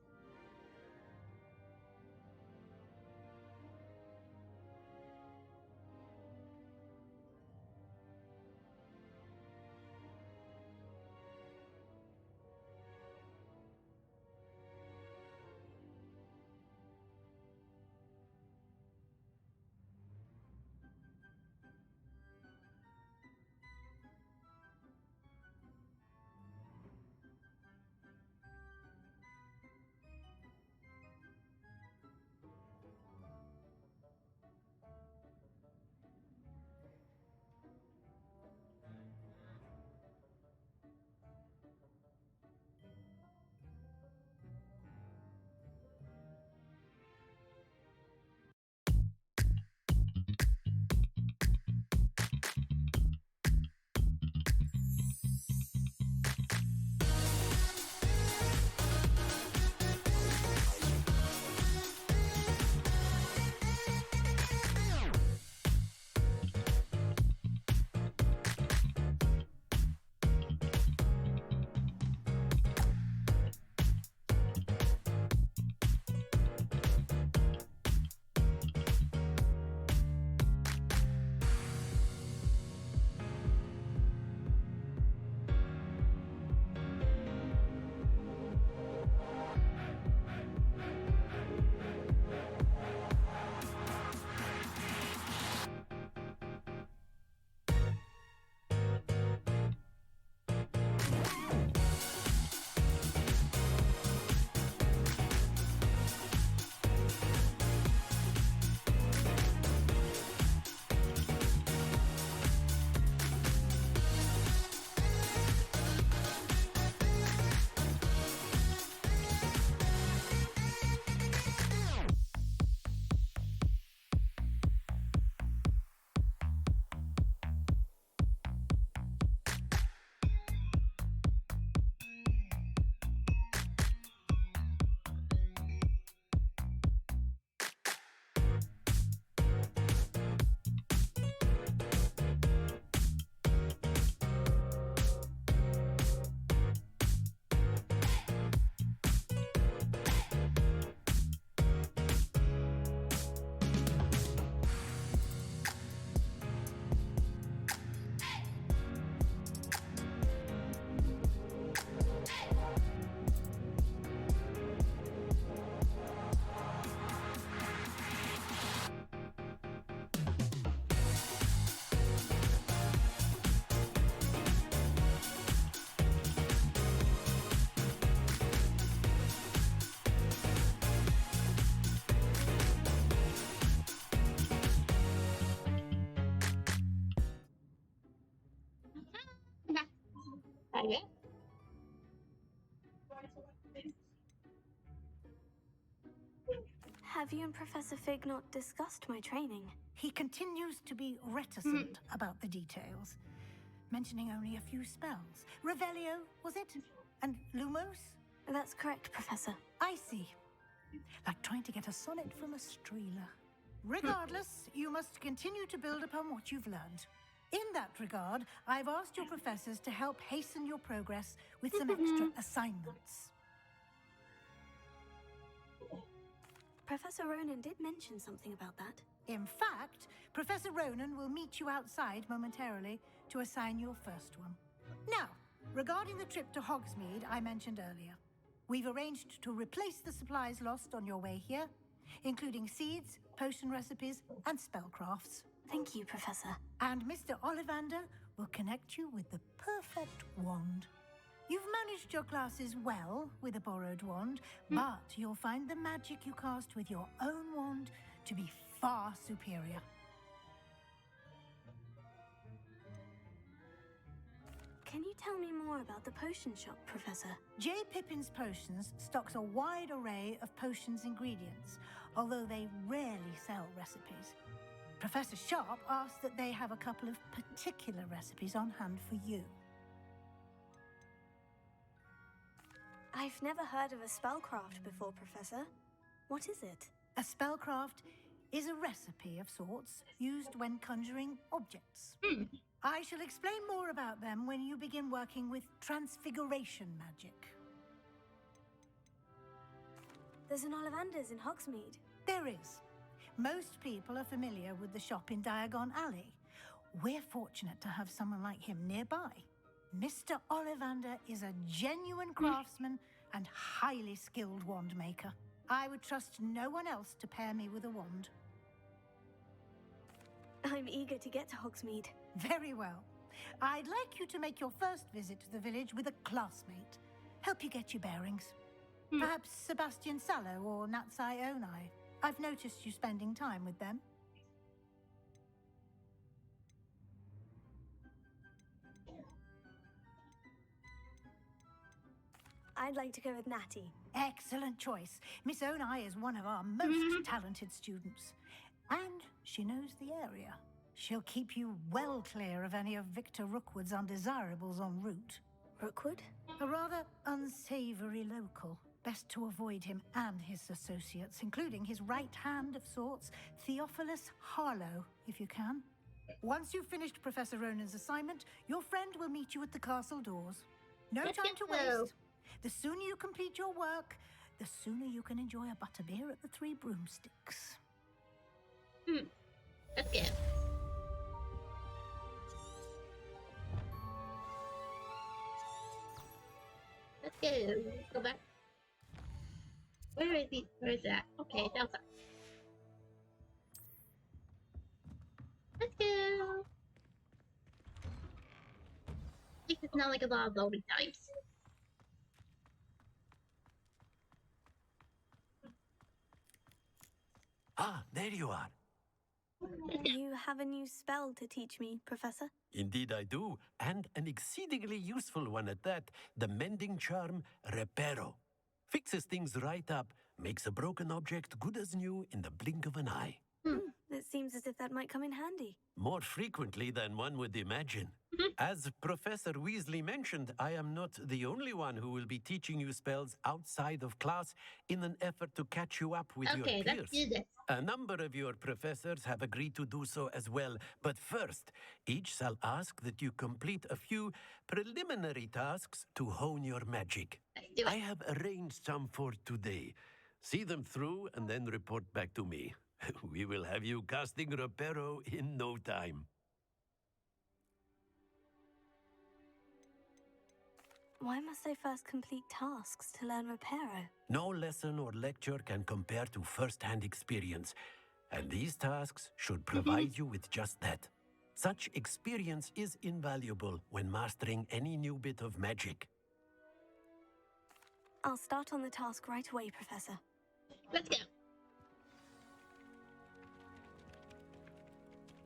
Okay. Have you and Professor Fig not discussed my training? He continues to be reticent about the details, mentioning only a few spells. Revelio, was it? And Lumos? That's correct, Professor. I see. Like trying to get a sonnet from a streeler. Regardless, you must continue to build upon what you've learned. In that regard, I've asked your professors to help hasten your progress with some extra assignments. Professor Ronan did mention something about that. In fact, Professor Ronan will meet you outside momentarily to assign your first one. Now, regarding the trip to Hogsmeade I mentioned earlier, we've arranged to replace the supplies lost on your way here, including seeds, potion recipes, and spellcrafts. Thank you, Professor. And Mr. Ollivander will connect you with the perfect wand. You've managed your classes well with a borrowed wand, but you'll find the magic you cast with your own wand to be far superior. Can you tell me more about the potion shop, Professor? J. Pippin's Potions stocks a wide array of potions ingredients, although they rarely sell recipes. Professor Sharp asked that they have a couple of particular recipes on hand for you. I've never heard of a spellcraft before, Professor. What is it? A spellcraft is a recipe of sorts used when conjuring objects. I shall explain more about them when you begin working with transfiguration magic. There's an Ollivander's in Hogsmeade. There is. Most people are familiar with the shop in Diagon Alley. We're fortunate to have someone like him nearby. Mr. Ollivander is a genuine craftsman and highly skilled wand maker. I would trust no one else to pair me with a wand. I'm eager to get to Hogsmeade. Very well. I'd like you to make your first visit to the village with a classmate. Help you get your bearings. Perhaps Sebastian Sallow or Natsai Onai. I've noticed you spending time with them. I'd like to go with Natty. Excellent choice. Miss Onai is one of our most talented students. And she knows the area. She'll keep you well clear of any of Victor Rookwood's undesirables en route. Rookwood? A rather unsavory local. Best to avoid him and his associates, including his right hand of sorts, Theophilus Harlow, if you can. Once you've finished Professor Ronan's assignment, your friend will meet you at the castle doors. No time to waste. The sooner you complete your work, the sooner you can enjoy a butterbeer at the Three Broomsticks. Let's go. Let's go. Go back. Where is he? Where is that? Okay, it's outside. Let's go. At least it's not like a lot of loading times. Ah, there you are. You have a new spell to teach me, Professor? Indeed I do, and an exceedingly useful one at that, the mending charm Reparo. Fixes things right up, makes a broken object good as new in the blink of an eye. It seems as if that might come in handy. More frequently than one would imagine. As Professor Weasley mentioned, I am not the only one who will be teaching you spells outside of class in an effort to catch you up with your peers. Let's do this. A number of your professors have agreed to do so as well, but first, each shall ask that you complete a few preliminary tasks to hone your magic. I have arranged some for today. See them through and then report back to me. We will have you casting Reparo in no time. Why must I first complete tasks to learn Reparo? No lesson or lecture can compare to first-hand experience, and these tasks should provide you with just that. Such experience is invaluable when mastering any new bit of magic. I'll start on the task right away, Professor. Let's go.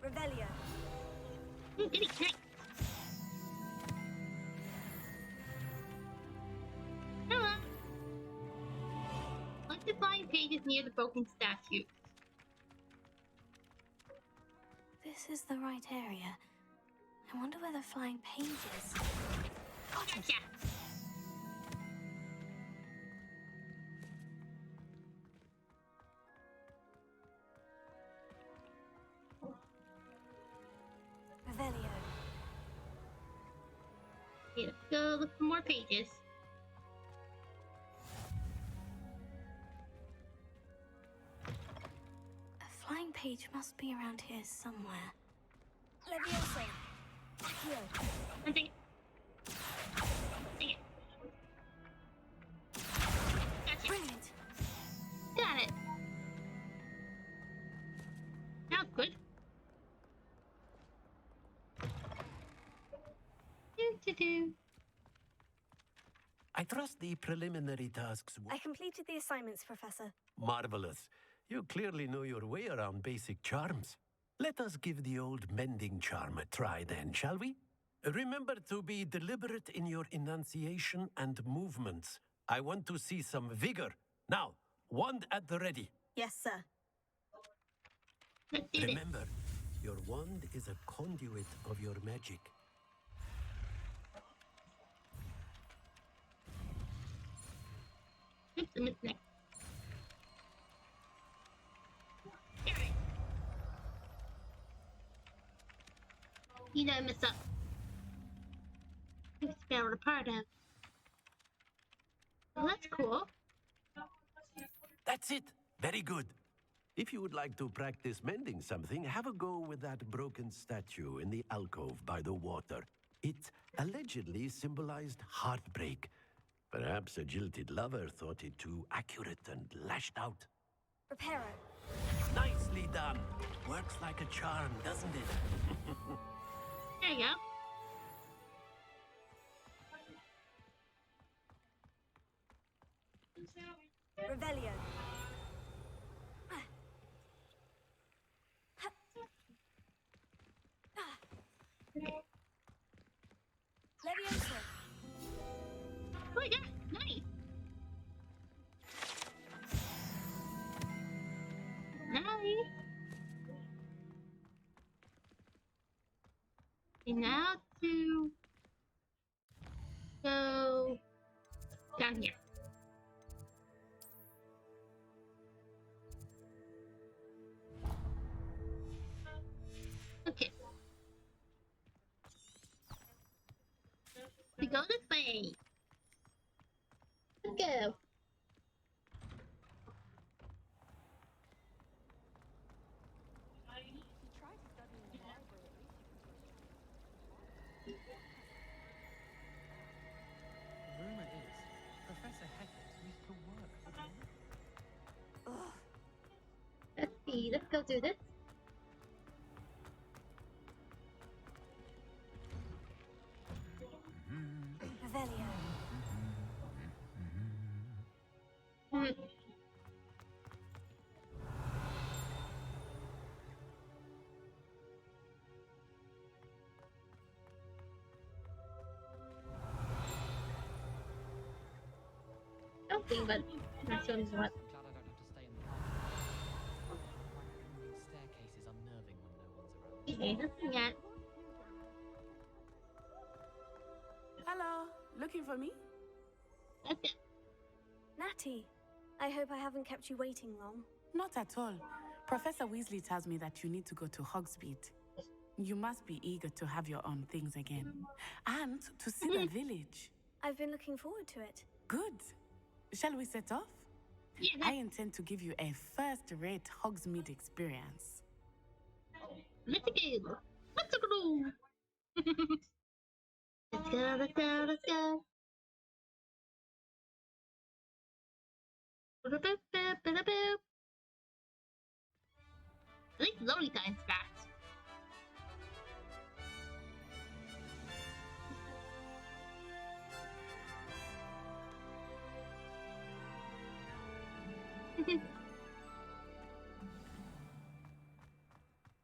Revelio. near the broken statue. This is the right area. I wonder where the flying page is. Gotcha! Revelio. Okay, let's go look for more pages. A flying page must be around here somewhere. Leviosa. Here. I'm thinking. Gotcha. Brilliant. Got it. That was good. Do. I trust the preliminary tasks. I completed the assignments, Professor. Marvelous. You clearly know your way around basic charms. Let us give the old mending charm a try then, shall we? Remember to be deliberate in your enunciation and movements. I want to see some vigor. Now, wand at the ready. Yes, sir. Remember, your wand is a conduit of your magic. You know, mess up. You spelled a part of. Well, that's cool. That's it. Very good. If you would like to practice mending something, have a go with that broken statue in the alcove by the water. It allegedly symbolized heartbreak. Perhaps a jilted lover thought it too accurate and lashed out. Reparo. Nicely done. Works like a charm, doesn't it? There you go. Revelio. Leviosa. Oh my god, nice. Nice. And now to go down here. Okay. We go this way. Let's go. Rumor is, Professor Hecat used to work for the Let's see, let's go do this. Revelio. Something, but not sure what. Staircase is unnerving when no one's around. Okay, nothing yet. Hello, looking for me? Okay. Natty, I hope I haven't kept you waiting long. Not at all. Professor Weasley tells me that you need to go to Hogsmeade. You must be eager to have your own things again. And to see the village. I've been looking forward to it. Good. Shall we set off? Yeah. I intend to give you a first-rate Hogsmeade experience. Let's go. Let's go. Let's go, let's go, let's go. At least loading time's fast.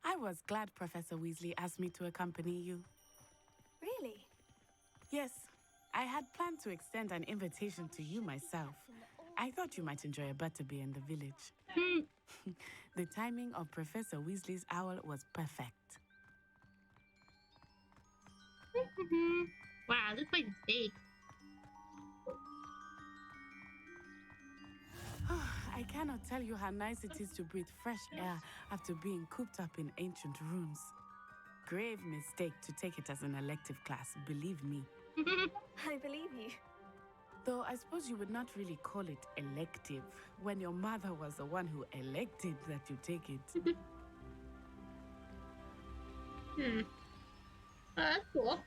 I was glad Professor Weasley asked me to accompany you. Really? Yes, I had planned to extend an invitation to you myself, I thought you might enjoy a butterbeer in the village. The timing of Professor Weasley's owl was perfect. Wow, this place is big. I cannot tell you how nice it is to breathe fresh air after being cooped up in ancient rooms. Grave mistake to take it as an elective class, believe me. I believe you. Though I suppose you would not really call it elective when your mother was the one who elected that you take it. That's cool.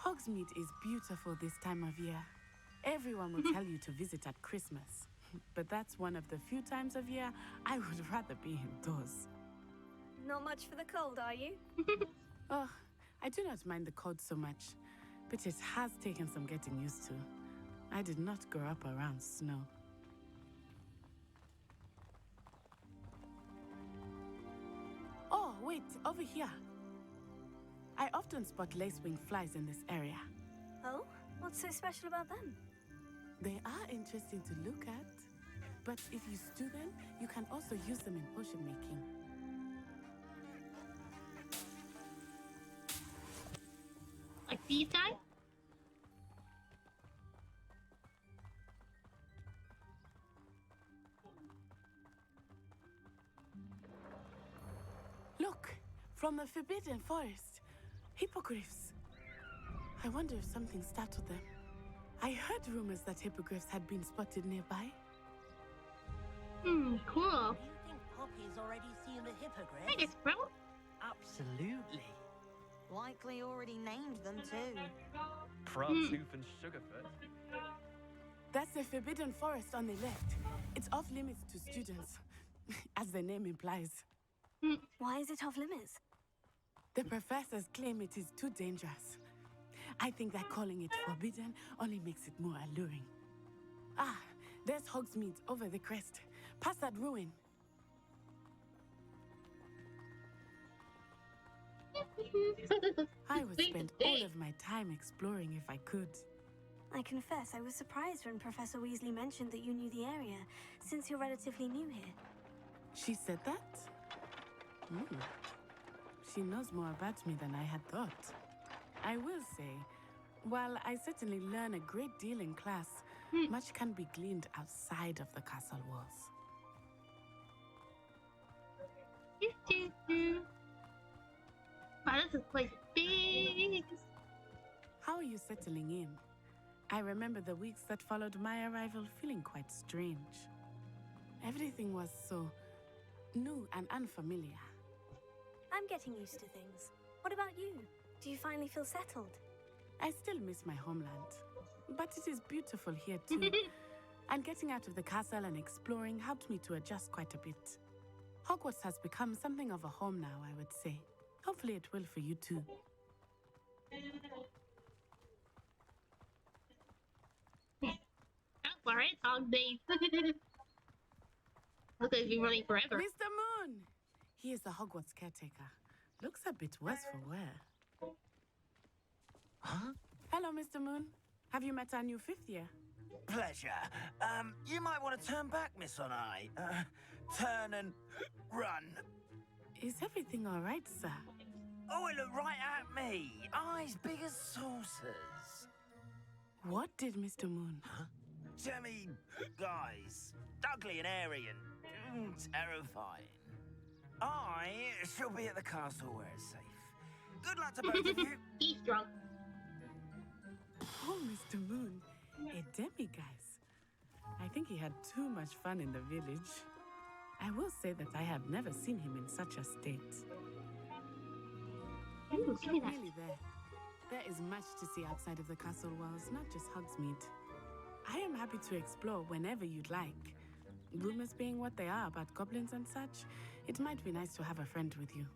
Hogsmeade is beautiful this time of year. Everyone will tell you to visit at Christmas. But that's one of the few times of year I would rather be indoors. Not much for the cold, are you? Oh, I do not mind the cold so much, but it has taken some getting used to. I did not grow up around snow. Oh, wait, over here. I often spot lacewing flies in this area. Oh? What's so special about them? They are interesting to look at, but if you stew them, you can also use them in potion making. Like these guys? Look, from the Forbidden Forest. Hippogriffs. I wonder if something startled them. I heard rumors that hippogriffs had been spotted nearby. Cool. Do you think Poppy's already seen the hippogriff? I guess, bro. Absolutely. Likely already named them too. Pranshoof and Sugarfoot. That's the Forbidden Forest on the left. It's off limits to students, as the name implies. Why is it off limits? The professors claim it is too dangerous. I think that calling it forbidden only makes it more alluring. Ah, there's Hogsmeade over the crest. Past that ruin. I would spend all of my time exploring if I could. I confess I was surprised when Professor Weasley mentioned that you knew the area, since you're relatively new here. She said that? She knows more about me than I had thought. I will say, while I certainly learn a great deal in class, much can be gleaned outside of the castle walls. Wow, this place is big. How are you settling in? I remember the weeks that followed my arrival feeling quite strange. Everything was so new and unfamiliar. I'm getting used to things. What about you? Do you finally feel settled? I still miss my homeland, but it is beautiful here too. And getting out of the castle and exploring helped me to adjust quite a bit. Hogwarts has become something of a home now, I would say. Hopefully it will for you too. Don't worry, it's all day. Look like we've been running forever. Mr. Moon! He is the Hogwarts caretaker. Looks a bit worse for wear. Huh? Hello, Mr. Moon. Have you met our new fifth year? Pleasure. You might want to turn back, Miss On Eye. Turn and run. Is everything all right, sir? Oh, it looked right at me. Eyes big as saucers. What did Mr. Moon? Huh? Jemmy guys. Ugly and airy and terrifying. I shall be at the castle where it's safe. Good luck to both of you. He's drunk. Oh, Mr. Moon, a demiguise. I think he had too much fun in the village. I will say that I have never seen him in such a state. Ooh, give me that. Nearly there. There is much to see outside of the castle walls, not just Hogsmeade. I am happy to explore whenever you'd like. Rumors being what they are about goblins and such, it might be nice to have a friend with you.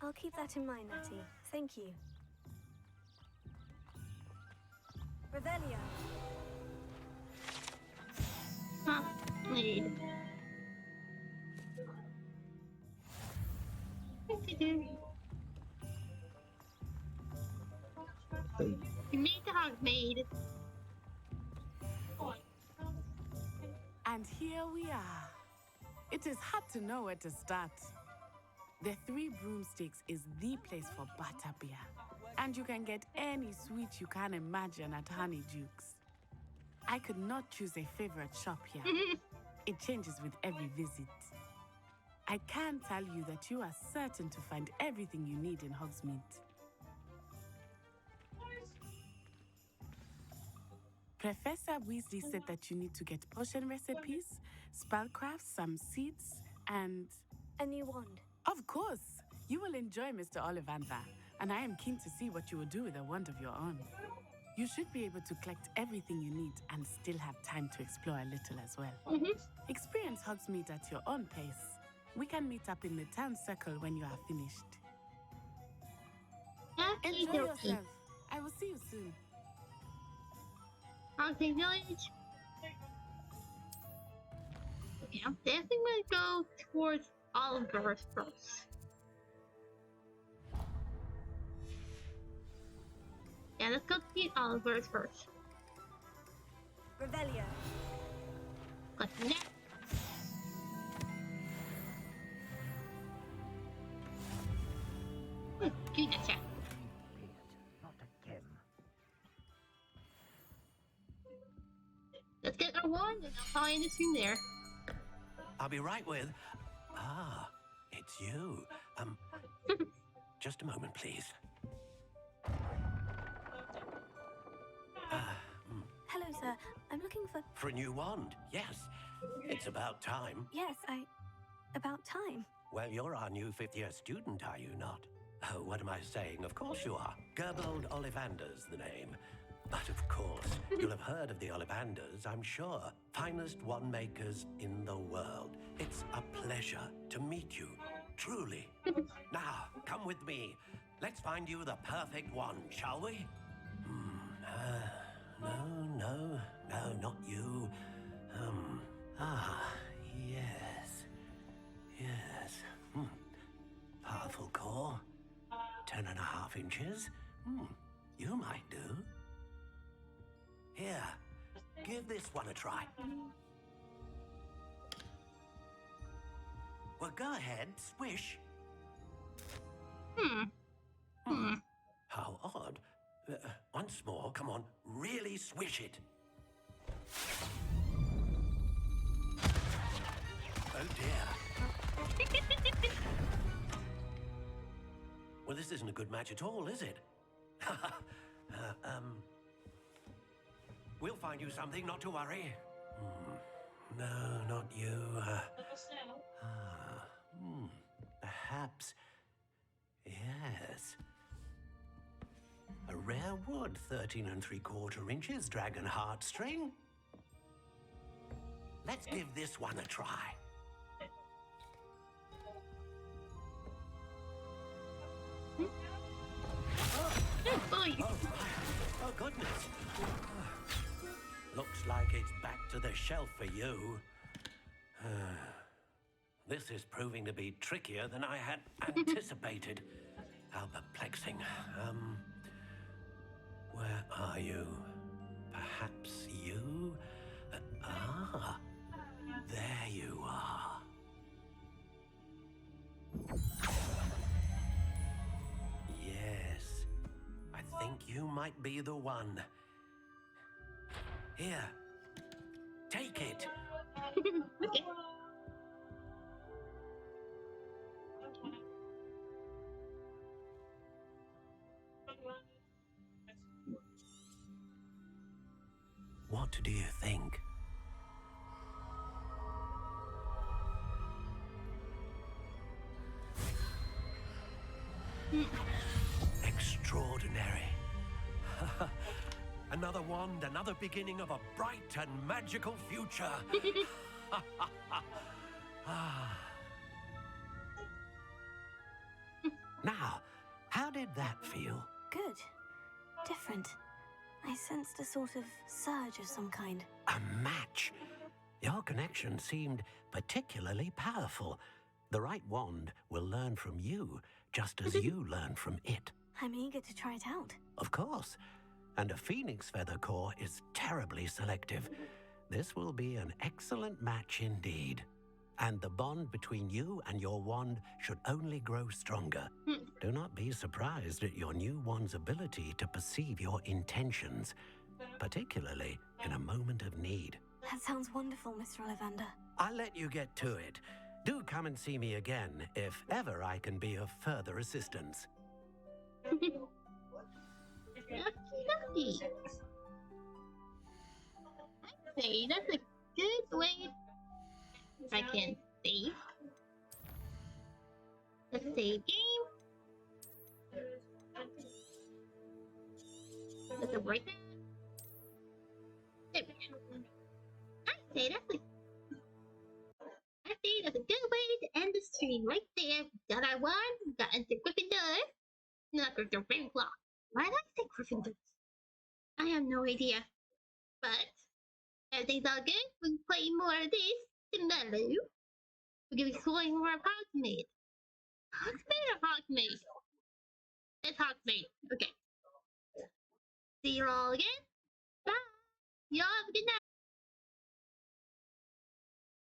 I'll keep that in mind, Natty. Thank you. Revelio. Lead. You made the Hogsmeade. And here we are. It is hard to know where to start. The Three Broomsticks is the place for butterbeer. And you can get any sweet you can imagine at Honeydukes. I could not choose a favorite shop here. It changes with every visit. I can tell you that you are certain to find everything you need in Hogsmeade. Professor Weasley said that you need to get potion recipes, spellcrafts, some seeds, and... a new wand. Of course! You will enjoy Mr. Ollivander, and I am keen to see what you will do with a wand of your own. You should be able to collect everything you need and still have time to explore a little as well. Experience Hogsmeade at your own pace. We can meet up in the town circle when you are finished. Enjoy yourself. I will see you soon. Okay, village. Okay, I'm definitely gonna go towards Oliver first. Yeah, let's go see Oliver's first. Revelio. Got the net. Do that, chat. Not again. Let's get our wand and I'll probably end this room there. I'll be right with... Ah, it's you. Just a moment, please. Hello, sir. I'm looking for... For a new wand, yes. It's about time. Yes, about time. Well, you're our new fifth-year student, are you not? Oh, what am I saying? Of course you are. Gerbold Ollivander's the name. But of course, you'll have heard of the Ollivanders, I'm sure. Finest wand makers in the world. It's a pleasure to meet you, truly. Now, come with me. Let's find you the perfect wand, shall we? No, not you. Yes. Powerful core. 10.5 inches. You might do. Here, give this one a try. Well, go ahead, swish. How odd. Once more, come on, really swish it. Oh dear. Well, this isn't a good match at all, is it? We'll find you something, not to worry. No, not you. Perhaps. Yes. A rare wood, 13 3/4 inches, dragon heartstring. Let's give this one a try. Oh, goodness. Looks like it's back to the shelf for you. This is proving to be trickier than I had anticipated. How perplexing. Where are you? Perhaps you? There you are. Yes, I think you might be the one. Here, take it. Okay. What do you think? Extraordinary. Another wand, another beginning of a bright and magical future. Now, how did that feel? Good. Different. I sensed a sort of surge of some kind. A match. Your connection seemed particularly powerful. The right wand will learn from you, just as you learn from it. I'm eager to try it out. Of course. And a phoenix feather core is terribly selective. This will be an excellent match indeed. And the bond between you and your wand should only grow stronger. Do not be surprised at your new wand's ability to perceive your intentions, particularly in a moment of need. That sounds wonderful, Mr. Ollivander. I'll let you get to it. Do come and see me again if ever I can be of further assistance. Lucky. I'd say that's a good way. If I can save. Let's save game. Let's avoid that. There we go. I'd say that's a good way to end the stream right there. We got our one, we got into Gryffindor. Not Gryffindor, Ravenclaw. Why did I say Gryffindor? I have no idea. But everything's all good. We can play more of this tomorrow. We're gonna be exploring more of Hogsmeade. Hogsmeade or Hogsmeade? It's Hogsmeade. Okay. See you all again. Bye. Y'all have a good night.